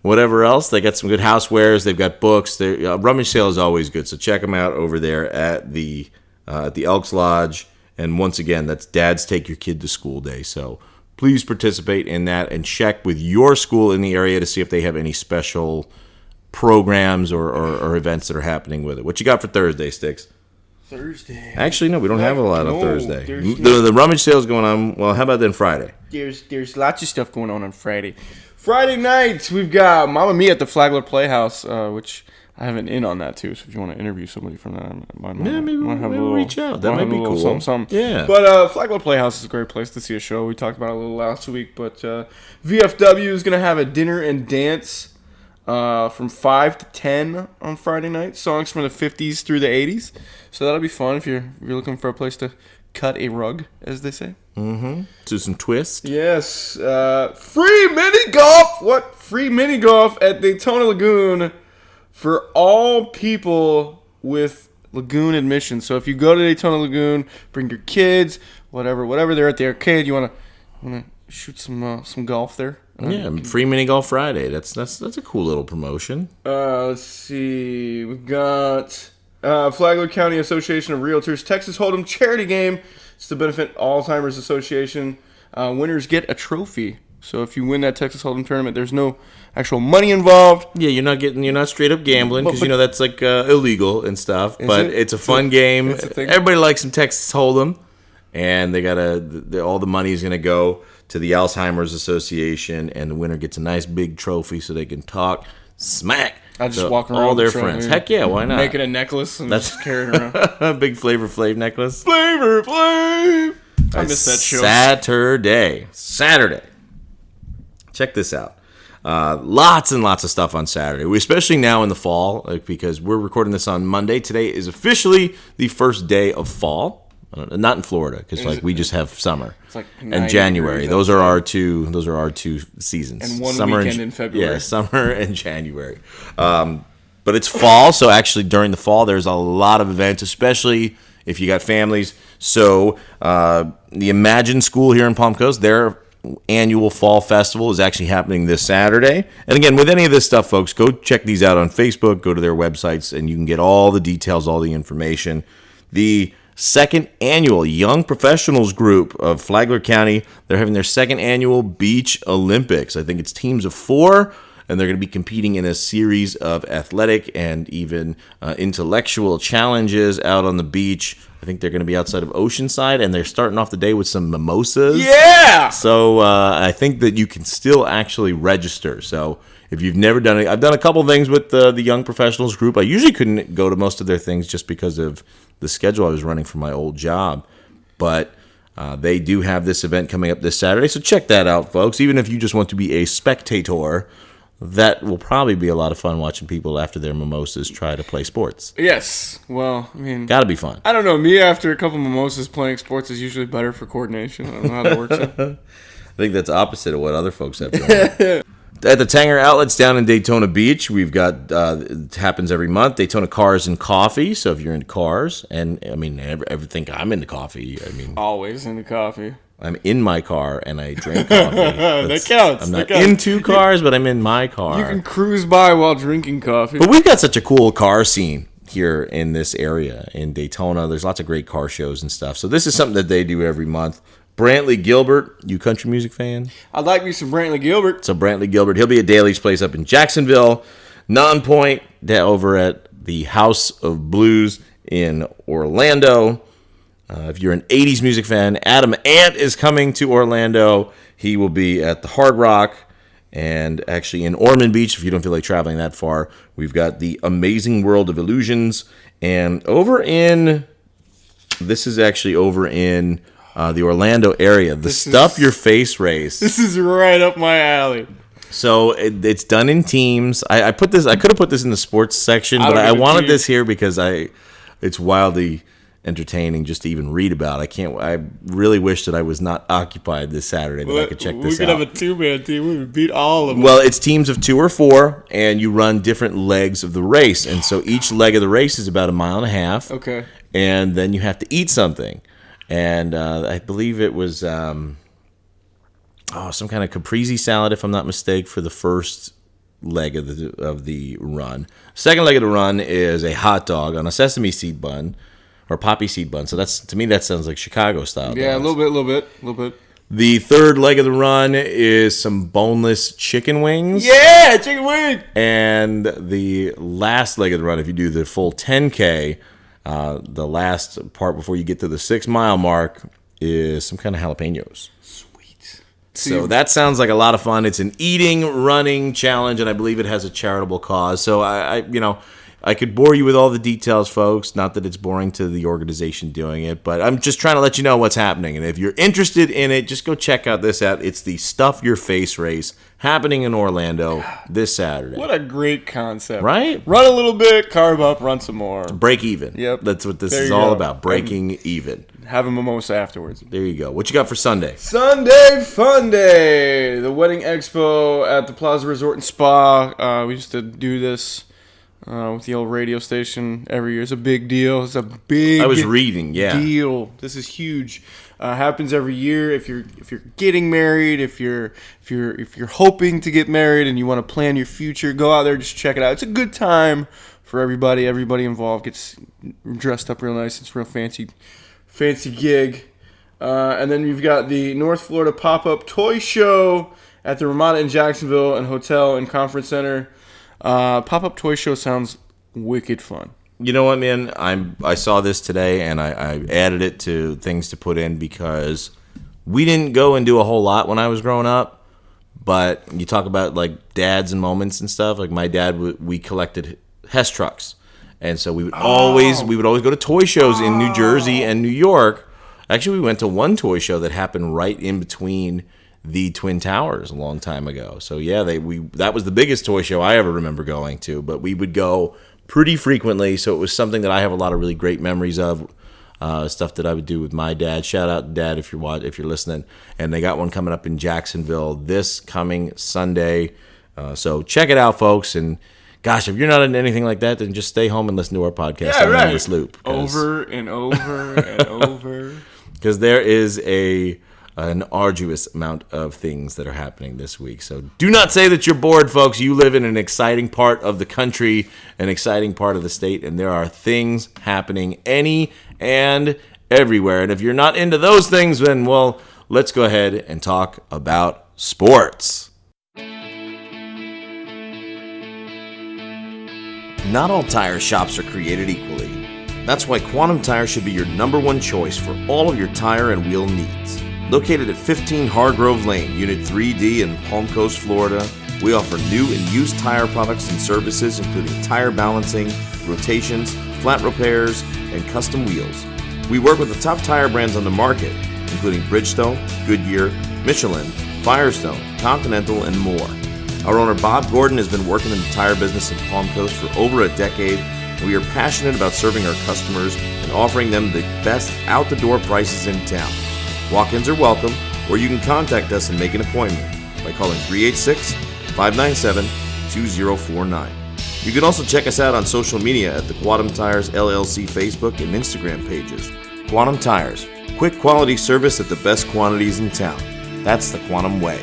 whatever else, they got some good housewares. They've got books. Their rummage sale is always good, so check them out over there at the Elks Lodge. And once again, that's Dad's Take Your Kid to School Day. So please participate in that and check with your school in the area to see if they have any special programs or events that are happening with it. What you got for Thursday, Stix? Thursday. Actually, no, we don't have a lot on No, Thursday. there's The rummage sale's going on. Well, how about then Friday? There's lots of stuff going on Friday. Friday night, we've got Mamma Mia at the Flagler Playhouse, which I have an in on that too. So if you want to interview somebody from that, maybe we'll reach out. That might be cool. Something. Yeah. But Flagler Playhouse is a great place to see a show. We talked about it a little last week. But VFW is going to have a dinner and dance from 5 to 10 on Friday night. Songs from the 50s through the 80s. So that'll be fun if you're looking for a place to cut a rug, as they say. Mm-hmm. Do some twist. Yes. Free mini golf. What? Free mini golf at Daytona Lagoon for all people with lagoon admission. So if you go to Daytona Lagoon, bring your kids, whatever. They're at the arcade. You wanna shoot some golf there? Yeah, free mini golf Friday. That's a cool little promotion. Let's see. We've got Flagler County Association of Realtors Texas Hold'em charity game. It's to benefit Alzheimer's Association. Winners get a trophy. So if you win that Texas Hold'em tournament, there's no actual money involved. Yeah, you're not straight up gambling because that's like illegal and stuff. But it's a fun game. Everybody likes some Texas Hold'em, and they all the money is gonna go to the Alzheimer's Association, and the winner gets a nice big trophy so they can talk smack. I just walk around all their with friends. Heck yeah, why not? Make it a necklace and just carry it around. A big Flavor Flav necklace. Flavor Flav. I missed that show. Saturday. Check this out. Lots and lots of stuff on Saturday, especially now in the fall, because we're recording this on Monday. Today is officially the first day of fall. Not in Florida, because we just have summer and January. Those are our two seasons. And one summer weekend in February. Yeah, summer and January. But it's fall, so actually during the fall there's a lot of events, especially if you got families. So the Imagine School here in Palm Coast, their annual fall festival is actually happening this Saturday. And again, with any of this stuff, folks, go check these out on Facebook, go to their websites, and you can get all the details, all the information. The second annual Young Professionals Group of Flagler County, they're having their second annual Beach Olympics. I think it's teams of 4, and they're going to be competing in a series of athletic and even intellectual challenges out on the beach. I think they're going to be outside of Oceanside, and they're starting off the day with some mimosas. Yeah! So I think that you can still actually register. So if you've never done it, I've done a couple things with the Young Professionals Group. I usually couldn't go to most of their things just because of the schedule I was running for my old job. But they do have this event coming up this Saturday, so check that out, folks. Even if you just want to be a spectator, that will probably be a lot of fun watching people after their mimosas try to play sports. Yes. Well, I mean, gotta be fun. I don't know. Me, after a couple mimosas, playing sports is usually better for coordination. I don't know how that works out. I think that's opposite of what other folks have done. At the Tanger Outlets down in Daytona Beach, we've got, it happens every month, Daytona Cars and Coffee. So if you're into cars, and I mean, ever think I'm into coffee? I mean, always into coffee. I'm in my car and I drink coffee. That counts. I'm not into cars, but I'm in my car. You can cruise by while drinking coffee. But we've got such a cool car scene here in this area in Daytona. There's lots of great car shows and stuff. So this is something that they do every month. Brantley Gilbert, you country music fan? I'd like me some Brantley Gilbert. So Brantley Gilbert, he'll be at Daly's Place up in Jacksonville. Non-Point, over at the House of Blues in Orlando. If you're an 80s music fan, Adam Ant is coming to Orlando. He will be at the Hard Rock. And actually in Ormond Beach, if you don't feel like traveling that far, we've got the Amazing World of Illusions. And this is actually over in the Orlando area, the Stuff Your Face race. This is right up my alley. So it's done in teams. I could have put this in the sports section, but I wanted this here because it's wildly entertaining just to even read about. I really wish that I was not occupied this Saturday that I could check this out. We could have a 2-man team. We would beat all of them. Well, it's teams of 2 or 4, and you run different legs of the race, and so each leg of the race is about 1.5 miles. Okay. And then you have to eat something. And I believe it was some kind of caprese salad, if I'm not mistaken, for the first leg of the run. Second leg of the run is a hot dog on a sesame seed bun or poppy seed bun. So to me that sounds like Chicago style. Yeah, dogs. a little bit. The third leg of the run is some boneless chicken wings. Yeah, chicken wing. And the last leg of the run, if you do the full 10K, the last part before you get to the 6 mile mark is some kind of jalapenos. Sweet. So that sounds like a lot of fun. It's an eating, running challenge, and I believe it has a charitable cause. So I could bore you with all the details, folks. Not that it's boring to the organization doing it, but I'm just trying to let you know what's happening. And if you're interested in it, just go check out this out. It's the Stuff Your Face race happening in Orlando this Saturday. What a great concept. Right? Run a little bit, carb up, run some more. Break even. Yep. That's what this is all about, breaking even. Have a mimosa afterwards. There you go. What you got for Sunday? Sunday Fun Day. The Wedding Expo at the Plaza Resort and Spa. We used to do this with the old radio station every year. It's a big deal. It's a big I was reading, yeah. deal. This is huge. Happens every year. If you're getting married, if you're hoping to get married and you want to plan your future, go out there, just check it out. It's a good time for everybody. Everybody involved gets dressed up real nice. It's a real fancy gig. And then you've got the North Florida Pop-Up Toy Show at the Ramada in Jacksonville and Hotel and Conference Center. Pop-Up Toy Show sounds wicked fun. You know what, man? I saw this today, and I added it to things to put in because we didn't go and do a whole lot when I was growing up. But you talk about, like, dads and moments and stuff. Like, my dad, we collected Hess trucks. And so we would always go to toy shows in New Jersey and New York. Actually, we went to one toy show that happened right in between the Twin Towers a long time ago. So yeah, that was the biggest toy show I ever remember going to. But we would go pretty frequently, so it was something that I have a lot of really great memories of. Stuff that I would do with my dad. Shout out to Dad if you're listening. And they got one coming up in Jacksonville this coming Sunday. So check it out, folks. And gosh, if you're not into anything like that, then just stay home and listen to our podcast on Endless Loop. Over and over and over. Because there is an arduous amount of things that are happening this week. So do not say that you're bored, folks. You live in an exciting part of the country, an exciting part of the state, and there are things happening any and everywhere. And if you're not into those things, then, well, let's go ahead and talk about sports. Not all tire shops are created equally. That's why Quantum Tire should be your number one choice for all of your tire and wheel needs. Located at 15 Hargrove Lane, Unit 3D in Palm Coast, Florida, we offer new and used tire products and services including tire balancing, rotations, flat repairs, and custom wheels. We work with the top tire brands on the market, including Bridgestone, Goodyear, Michelin, Firestone, Continental, and more. Our owner Bob Gordon has been working in the tire business in Palm Coast for over a decade, and we are passionate about serving our customers and offering them the best out-the-door prices in town. Walk-ins are welcome, or you can contact us and make an appointment by calling 386-597-2049. You can also check us out on social media at the Quantum Tires LLC Facebook and Instagram pages. Quantum Tires, quick quality service at the best quantities in town. That's the Quantum Way.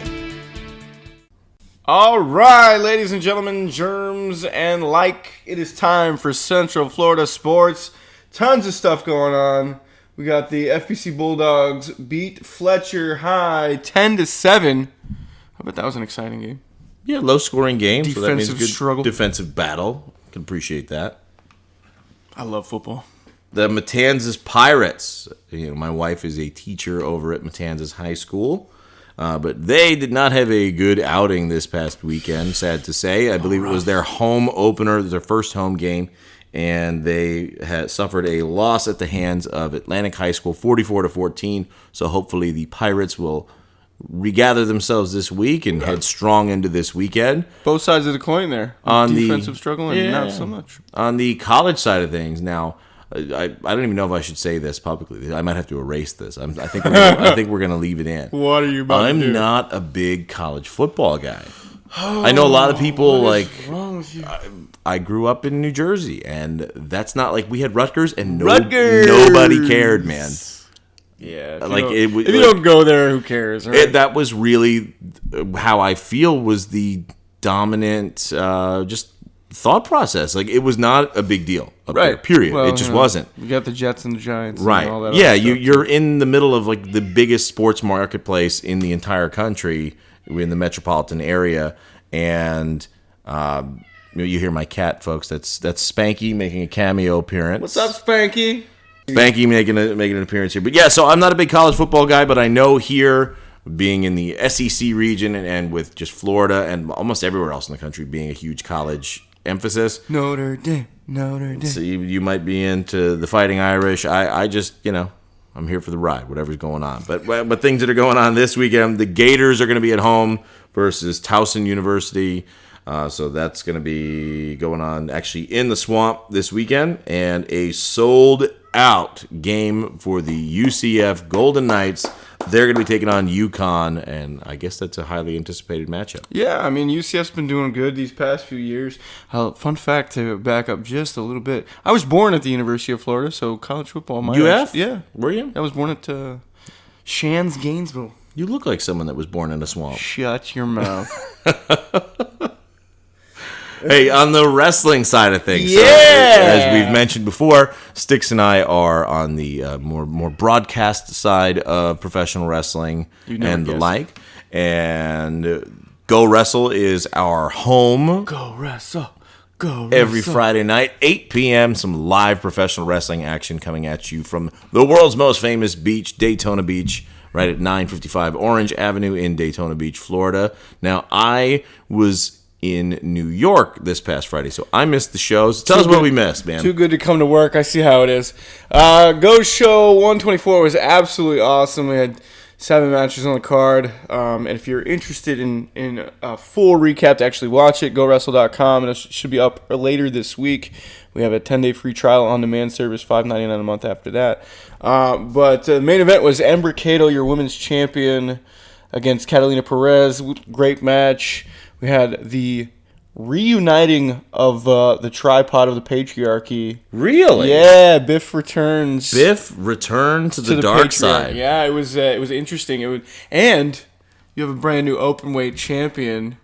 All right, ladies and gentlemen, germs and like, it is time for Central Florida sports. Tons of stuff going on. We got the FPC Bulldogs beat Fletcher High 10-7. I bet that was an exciting game. Yeah, low-scoring game. Defensive so that means good struggle. Defensive battle. Can appreciate that. I love football. The Matanzas Pirates. My wife is a teacher over at Matanzas High School. But they did not have a good outing this past weekend, sad to say. I believe it was their home opener, their first home game, and they had suffered a loss at the hands of Atlantic High School, 44-14. So hopefully the Pirates will regather themselves this week and head strong into this weekend. Both sides of the coin there. On defensive struggle and not so much. On the college side of things, now, I don't even know if I should say this publicly. I might have to erase this. I think we're going to leave it in. What are you about to do? I'm not a big college football guy. I know a lot of people what is wrong with you? I grew up in New Jersey, and that's not like we had Rutgers, and nobody cared, man. Yeah, if you don't go there, who cares? Right? That was really how I feel was the dominant, just thought process. Like, it was not a big deal up Right. there, period. Well, it just wasn't. You got the Jets and the Giants. Right. And all that Yeah, other stuff. you're in the middle of, like, the biggest sports marketplace in the entire country, in the metropolitan area, and you hear my cat, folks. That's Spanky making a cameo appearance. What's up, Spanky? Spanky making an appearance here. But yeah, so I'm not a big college football guy, but I know here, being in the SEC region and with just Florida and almost everywhere else in the country being a huge college emphasis. Notre Dame. So you might be into the Fighting Irish. I just, I'm here for the ride, whatever's going on. But things that are going on this weekend, the Gators are going to be at home versus Towson University. So that's going to be going on actually in the Swamp this weekend. And a sold-out game for the UCF Golden Knights. They're going to be taking on UConn, and I guess that's a highly anticipated matchup. Yeah, I mean, UCF's been doing good these past few years. Fun fact to back up just a little bit. I was born at the University of Florida, so college football. UF? Yeah. Were you? I was born at Shands, Gainesville. You look like someone that was born in a swamp. Shut your mouth. Hey, on the wrestling side of things, yeah! So, as we've mentioned before, Stix and I are on the more broadcast side of professional wrestling and the like. And Go Wrestle is our home. Go Wrestle. Go Wrestle. Every Friday night, 8 p.m., some live professional wrestling action coming at you from the world's most famous beach, Daytona Beach, right at 955 Orange Avenue in Daytona Beach, Florida. Now, I was in New York this past Friday, so I missed the shows. Tell us what we missed, man. Too good to come to work. I see how it is. Go Show 124 was absolutely awesome. We had 7 matches on the card. And if you're interested in a full recap to actually watch it, GoWrestle.com, and it should be up later this week. We have a 10-day free trial on-demand service, $5.99 a month after that. But the main event was Ember Cato, your women's champion, against Catalina Perez. Great match. We had the reuniting of the tripod of the patriarchy. Really? Yeah, Biff returns. Biff returned to the dark side. Yeah, it was interesting. And you have a brand new openweight champion.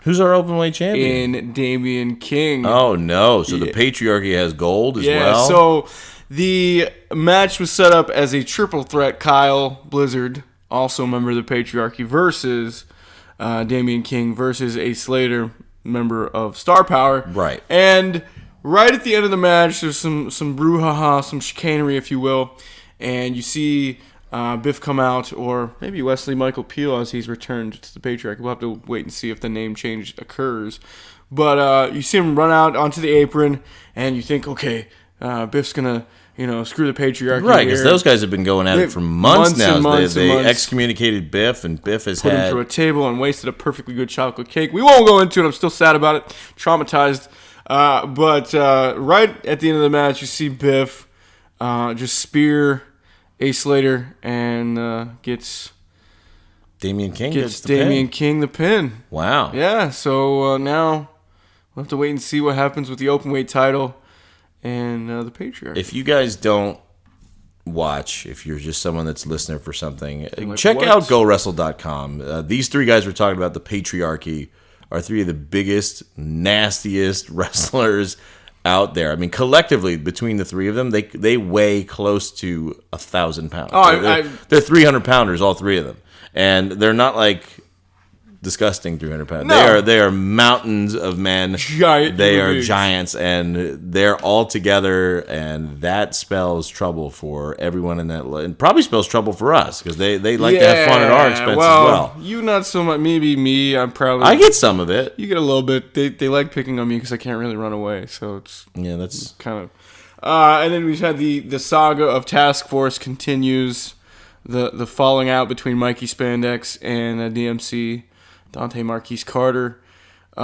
Who's our openweight champion? In Damian King. Oh no! So the patriarchy has gold as well. Yeah. So the match was set up as a triple threat: Kyle Blizzard, also a member of the patriarchy, versus Damian King versus Ace Slater, member of Star Power. Right. And right at the end of the match, there's some brouhaha, some chicanery, if you will. And you see Biff come out, or maybe Wesley Michael Peel as he's returned to the Patriarch. We'll have to wait and see if the name change occurs. But you see him run out onto the apron, and you think, okay, Biff's going to screw the patriarchy. Right, because those guys have been going at it for months now. They months. Excommunicated Biff, and Biff has put him through a table and wasted a perfectly good chocolate cake. We won't go into it. I'm still sad about it. Traumatized. But right at the end of the match, you see Biff just spear Ace Slater and gets Damian King King the pin. Wow. Yeah, so now we'll have to wait and see what happens with the openweight title and the Patriarch. If you guys don't watch, if you're just someone that's listening for something, check what? out GoWrestle.com. These 3 guys we're talking about, the Patriarchy, are 3 of the biggest, nastiest wrestlers out there. I mean, collectively, between the 3 of them, they weigh close to 1,000 pounds. Oh, they're 300-pounders, all 3 of them. And they're not like disgusting 300 pounds. No. They are mountains of men. Giant. They are giants, and they're all together, and that spells trouble for everyone in that. And probably spells trouble for us because they like to have fun at our expense as well. You not so much. Maybe me. I get some of it. You get a little bit. They like picking on me because I can't really run away. So it's that's kind of. And then we've had the saga of Task Force continues. The falling out between Mikey Spandex and DMC. Dante Marquise Carter. It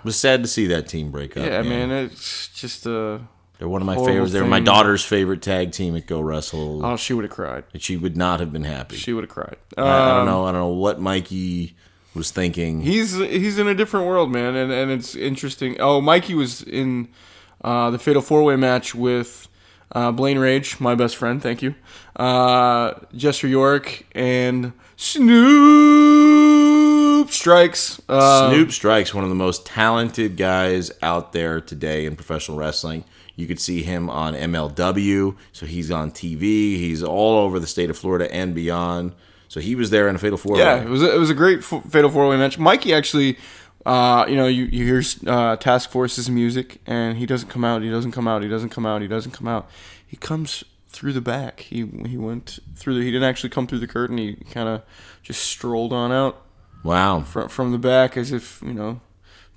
was sad to see that team break up. Yeah, man, it's just they're one of my favorites. They were my daughter's favorite tag team at Go Wrestle. Oh, she would have cried. She would not have been happy. She would have cried. I don't know what Mikey was thinking. He's in a different world, man, and it's interesting. Oh, Mikey was in the Fatal 4-Way match with Blaine Rage, my best friend. Thank you. Jester York and Snoop strikes. Snoop Strikes, one of the most talented guys out there today in professional wrestling. You could see him on MLW, so he's on TV. He's all over the state of Florida and beyond. So he was there in a Fatal 4-Way. Yeah, it was a great Fatal 4-Way match. Mikey actually, you hear Task Force's music, and he doesn't come out. He doesn't come out. He doesn't come out. He doesn't come out. He comes through the back. He went through. He didn't actually come through the curtain. He kind of just strolled on out. Wow. From the back, as if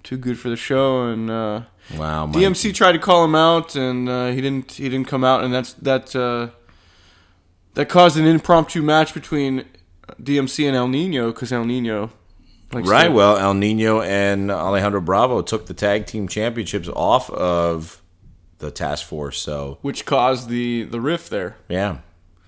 too good for the show. And wow, DMC tried to call him out, and he didn't come out, and that caused an impromptu match between DMC and El Nino, because El Nino. Well, El Nino and Alejandro Bravo took the tag team championships off of the task force, so which caused the rift there. Yeah.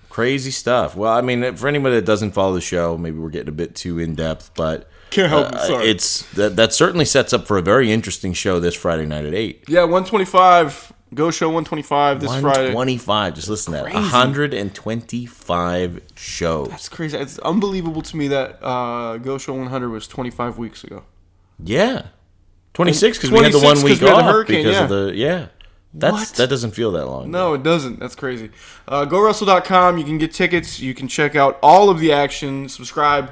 Crazy stuff. Well, I mean, for anybody that doesn't follow the show, maybe we're getting a bit too in-depth, but can't help it. Sorry. That certainly sets up for a very interesting show this Friday night at 8. Yeah, 125. Go Show 125 this Friday. 125. Just listen to that. 125 shows. That's crazy. It's unbelievable to me that Go Show 100 was 25 weeks ago. Yeah. 26 because we had the 1 week off hurricane, because of the that doesn't feel that long. No, it doesn't. That's crazy. GoWrestle.com. You can get tickets. You can check out all of the action. Subscribe.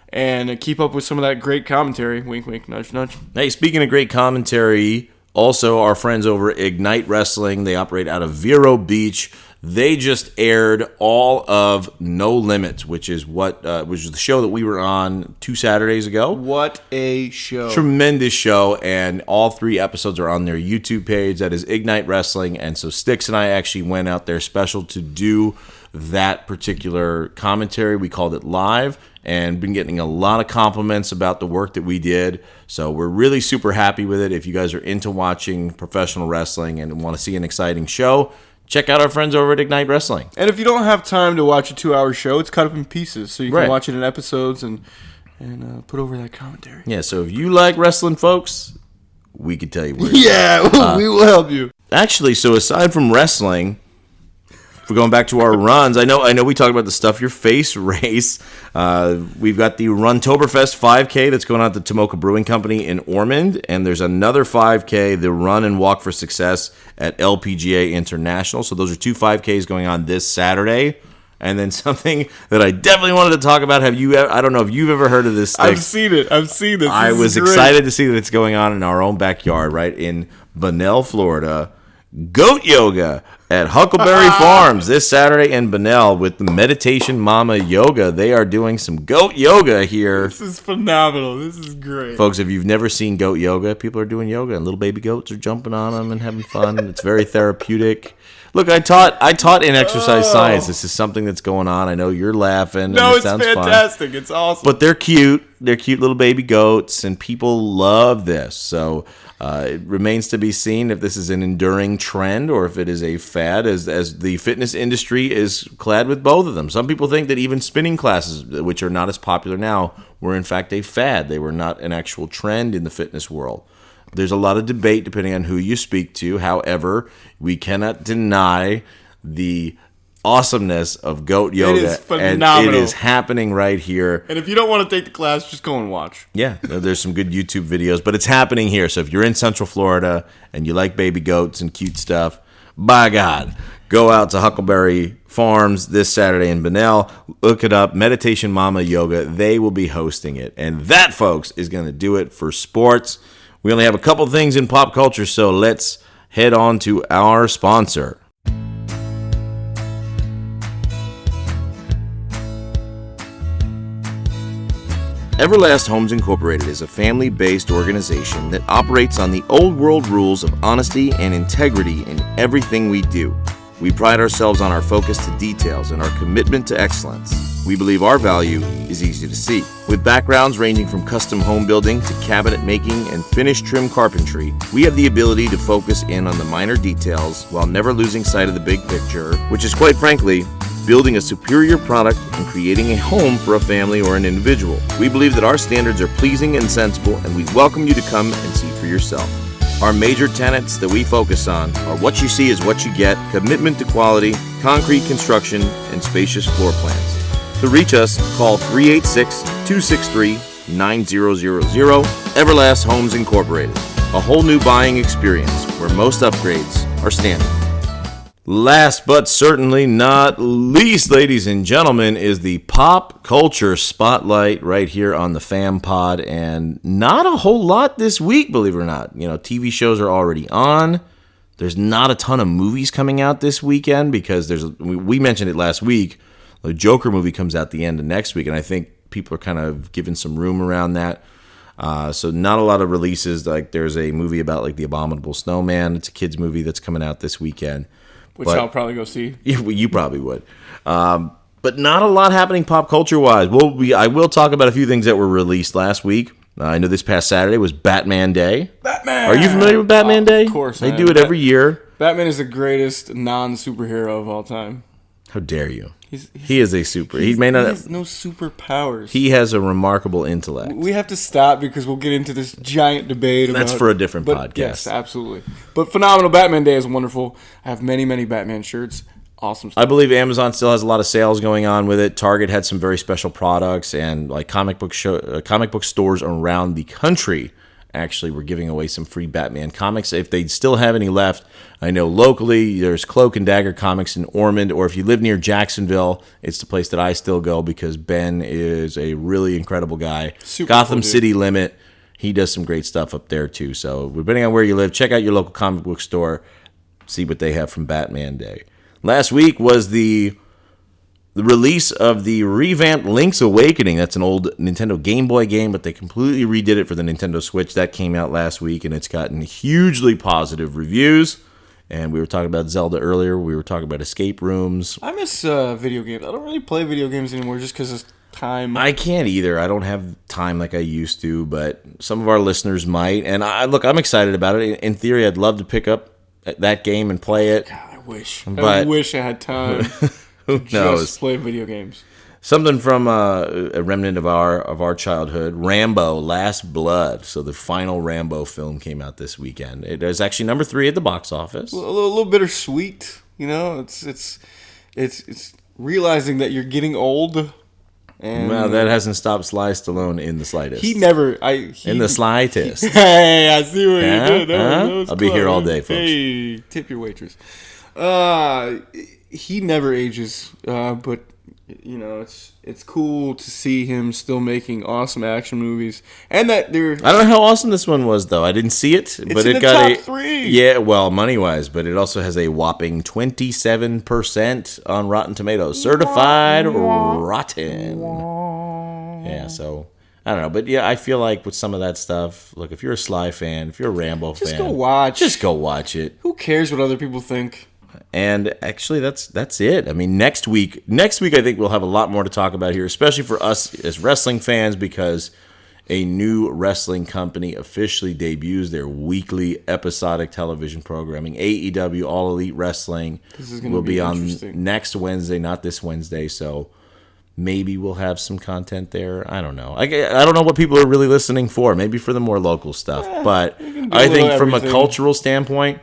And keep up with some of that great commentary. Wink, wink, nudge, nudge. Hey, speaking of great commentary, also our friends over at Ignite Wrestling. They operate out of Vero Beach. They just aired all of No Limits, which is the show that we were on 2 Saturdays ago. What a show. Tremendous show, and all 3 episodes are on their YouTube page. That is Ignite Wrestling, and so Stix and I actually went out there special to do that particular commentary. We called it live, and been getting a lot of compliments about the work that we did. So we're really super happy with it. If you guys are into watching professional wrestling and want to see an exciting show, check out our friends over at Ignite Wrestling. And if you don't have time to watch a 2-hour show, it's cut up in pieces, so you can watch it in episodes and put over that commentary. Yeah, so if you like wrestling, folks, we could tell you where. Yeah, we will help you. Actually, so aside from wrestling, if we're going back to our runs, I know we talked about the Stuff Your Face race. We've got the Runtoberfest 5K that's going on at the Tomoka Brewing Company in Ormond, and there's another 5K, the Run and Walk for Success at LPGA International. So those are 2 5Ks going on this Saturday. And then something that I definitely wanted to talk about. I don't know if you've ever heard of this. I've seen it. I've seen this. I was excited to see that it's going on in our own backyard, right in Bunnell, Florida. Goat Yoga at Huckleberry Farms this Saturday in Bunnell with the Meditation Mama Yoga. They are doing some goat yoga here. This is phenomenal. This is great. Folks, if you've never seen goat yoga, people are doing yoga and little baby goats are jumping on them and having fun. It's very therapeutic. Look, I taught in exercise science. This is something that's going on. I know you're laughing. No, it's fantastic. Fun. It's awesome. But they're cute. They're cute little baby goats, and people love this. So it remains to be seen if this is an enduring trend or if it is a fad, as the fitness industry is clad with both of them. Some people think that even spinning classes, which are not as popular now, were in fact a fad. They were not an actual trend in the fitness world. There's a lot of debate depending on who you speak to. However, we cannot deny the awesomeness of goat yoga. It is phenomenal. And it is happening right here. And if you don't want to take the class, just go and watch. Yeah, there's some good YouTube videos, but it's happening here. So if you're in Central Florida and you like baby goats and cute stuff, by God, go out to Huckleberry Farms this Saturday in Bunnell. Look it up, Meditation Mama Yoga. They will be hosting it. And that, folks, is going to do it for sports. We only have a couple things in pop culture, so let's head on to our sponsor. Everlast Homes Incorporated is a family-based organization that operates on the old world rules of honesty and integrity in everything we do. We pride ourselves on our focus to details and our commitment to excellence. We believe our value is easy to see. With backgrounds ranging from custom home building to cabinet making and finished trim carpentry, we have the ability to focus in on the minor details while never losing sight of the big picture, which is quite frankly, building a superior product and creating a home for a family or an individual. We believe that our standards are pleasing and sensible, and we welcome you to come and see for yourself. Our major tenets that we focus on are what you see is what you get, commitment to quality, concrete construction, and spacious floor plans. To reach us, call 386-263-5600 Everlast Homes Incorporated. A whole new buying experience where most upgrades are standard. Last but certainly not least, ladies and gentlemen, is the pop culture spotlight right here on the Fam Pod. And not a whole lot this week, believe it or not. You know, TV shows are already on. There's not a ton of movies coming out this weekend because we mentioned it last week. The Joker movie comes out the end of next week, and I think people are kind of giving some room around that. So not a lot of releases. Like there's a movie about like the Abominable Snowman. It's a kids movie that's coming out this weekend. Which I'll probably go see. You probably would. But not a lot happening pop culture-wise. I will talk about a few things that were released last week. I know this past Saturday was Batman Day. Batman! Are you familiar with Batman Day? Of course They do it every year. Batman is the greatest non-superhero of all time. How dare you? He is a super. He has no superpowers. He has a remarkable intellect. We have to stop because we'll get into this giant debate. That's for a different podcast. Yes, absolutely. But phenomenal Batman Day is wonderful. I have many, many Batman shirts. Awesome stuff. I believe Amazon still has a lot of sales going on with it. Target had some very special products, and like comic book stores around the country actually were giving away some free Batman comics. If they still have any left, I know locally there's Cloak and Dagger comics in Ormond, or if you live near Jacksonville, it's the place that I still go because Ben is a really incredible guy. Super Gotham cool, City Limit, he does some great stuff up there too. So depending on where you live, check out your local comic book store, see what they have from Batman Day. Last week was the release of the revamped Link's Awakening. That's an old Nintendo Game Boy game, but they completely redid it for the Nintendo Switch. That came out last week, and it's gotten hugely positive reviews. And we were talking about Zelda earlier. We were talking about escape rooms. I miss video games. I don't really play video games anymore just because of time. I can't either. I don't have time like I used to, but some of our listeners might. And I'm excited about it. In theory, I'd love to pick up that game and play it. God, I wish I had time. Who knows? Just play video games. Something from a remnant of our childhood, Rambo Last Blood. So the final Rambo film came out this weekend. It is actually number 3 at the box office. A little bittersweet, you know. It's realizing that you're getting old. And well, that hasn't stopped Sly Stallone in the slightest. In the slightest. Hey, I see what you did. That was I'll be here all day, folks. Hey, tip your waitress. He never ages, but you know it's cool to see him still making awesome action movies, and that they're. I don't know how awesome this one was though. I didn't see it, but it got top 3. Yeah, well, money wise, but it also has a whopping 27% on Rotten Tomatoes, certified rotten. Yeah, so. I don't know, but yeah, I feel like with some of that stuff, look, if you're a Sly fan, if you're a Rambo fan, just go watch. Just go watch it. Who cares what other people think? And actually, that's it. I mean, next week, I think we'll have a lot more to talk about here, especially for us as wrestling fans, because a new wrestling company officially debuts their weekly episodic television programming. AEW, All Elite Wrestling, will be on next Wednesday, not this Wednesday. So maybe we'll have some content there. I don't know. I don't know what people are really listening for. Maybe for the more local stuff. But I think from a cultural standpoint,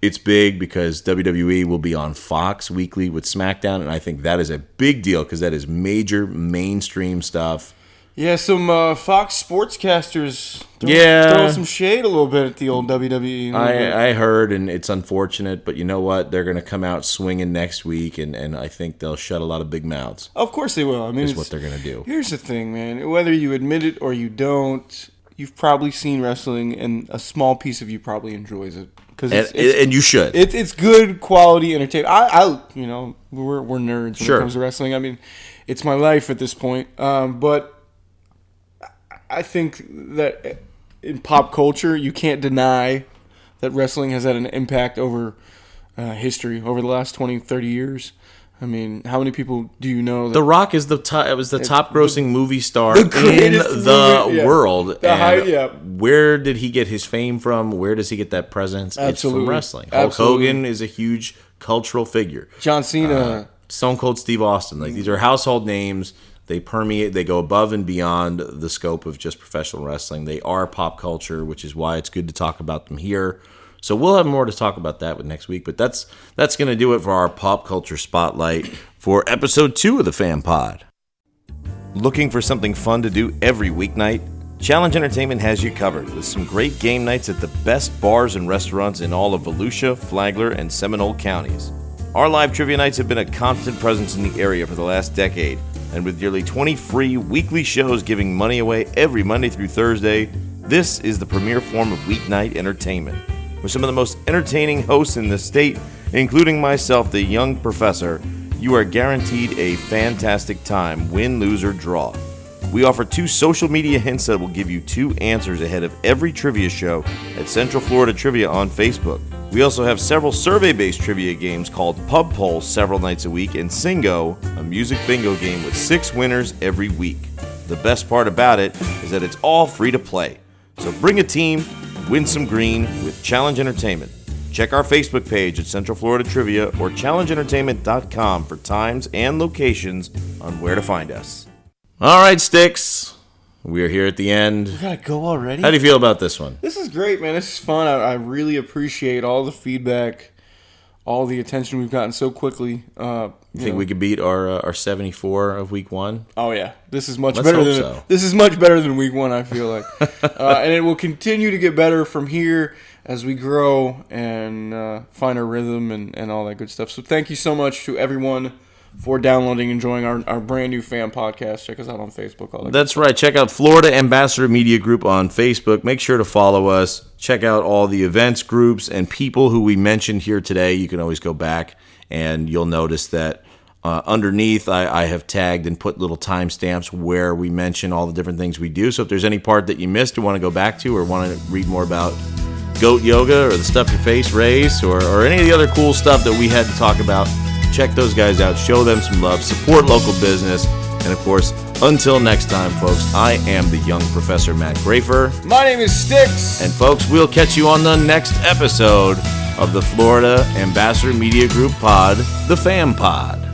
it's big because WWE will be on Fox weekly with Smackdown, and I think that is a big deal because that is major mainstream stuff. Yeah, some Fox sportscasters throwing some shade a little bit at the old WWE. I heard, and it's unfortunate, but you know what? They're going to come out swinging next week, and I think they'll shut a lot of big mouths. Of course they will. I mean, that's what they're going to do. Here's the thing, man. Whether you admit it or you don't, you've probably seen wrestling, and a small piece of you probably enjoys it. And you should. It's good quality entertainment. You know, we're nerds when it comes to wrestling. I mean, it's my life at this point. But I think that in pop culture, you can't deny that wrestling has had an impact over history over the last 20, 30 years. I mean, how many people do you know? The Rock is the top grossing movie star in the world. Where did he get his fame from? Where does he get that presence? Absolutely. It's from wrestling. Hulk Hogan is a huge cultural figure. John Cena. Stone Cold Steve Austin. Like, these are household names. They permeate. They go above and beyond the scope of just professional wrestling. They are pop culture, which is why it's good to talk about them here. So we'll have more to talk about that with next week. But that's going to do it for our pop culture spotlight for episode 2 of the Fam Pod. Looking for something fun to do every weeknight? Challenge Entertainment has you covered with some great game nights at the best bars and restaurants in all of Volusia, Flagler, and Seminole counties. Our live trivia nights have been a constant presence in the area for the last decade, and with nearly 20 free weekly shows giving money away every Monday through Thursday, this is the premier form of weeknight entertainment. With some of the most entertaining hosts in the state, including myself, the young professor, you are guaranteed a fantastic time, win, lose, or draw. We offer 2 social media hints that will give you 2 answers ahead of every trivia show at Central Florida Trivia on Facebook. We also have several survey-based trivia games called Pub Polls several nights a week, and Singo, a music bingo game with 6 winners every week. The best part about it is that it's all free to play. So bring a team, win some green with Challenge Entertainment. Check our Facebook page at Central Florida Trivia or challengeentertainment.com for times and locations on where to find us. All right, Stix. We are here at the end. We gotta go already? How do you feel about this one? This is great, man. This is fun. I really appreciate all the feedback, all the attention we've gotten so quickly. You think we could beat our 74 of week 1? Oh yeah, this is much Let's better hope than so. This is much better than week 1. I feel like, and it will continue to get better from here as we grow and find our rhythm and all that good stuff. So thank you so much to everyone for downloading and enjoying our brand new fan podcast. Check us out on Facebook. All that That's right. Check out Florida Ambassador Media Group on Facebook. Make sure to follow us. Check out all the events, groups, and people who we mentioned here today. You can always go back, and you'll notice that underneath I have tagged and put little timestamps where we mention all the different things we do. So if there's any part that you missed or want to go back to or want to read more about goat yoga or the Stuff Your Face race or any of the other cool stuff that we had to talk about, check those guys out, show them some love, support local business, and of course, until next time, folks, I am the young Professor Matt Grafer. My name is Stix. And folks, we'll catch you on the next episode of the Florida Ambassador Media Group Pod, the Fam Pod.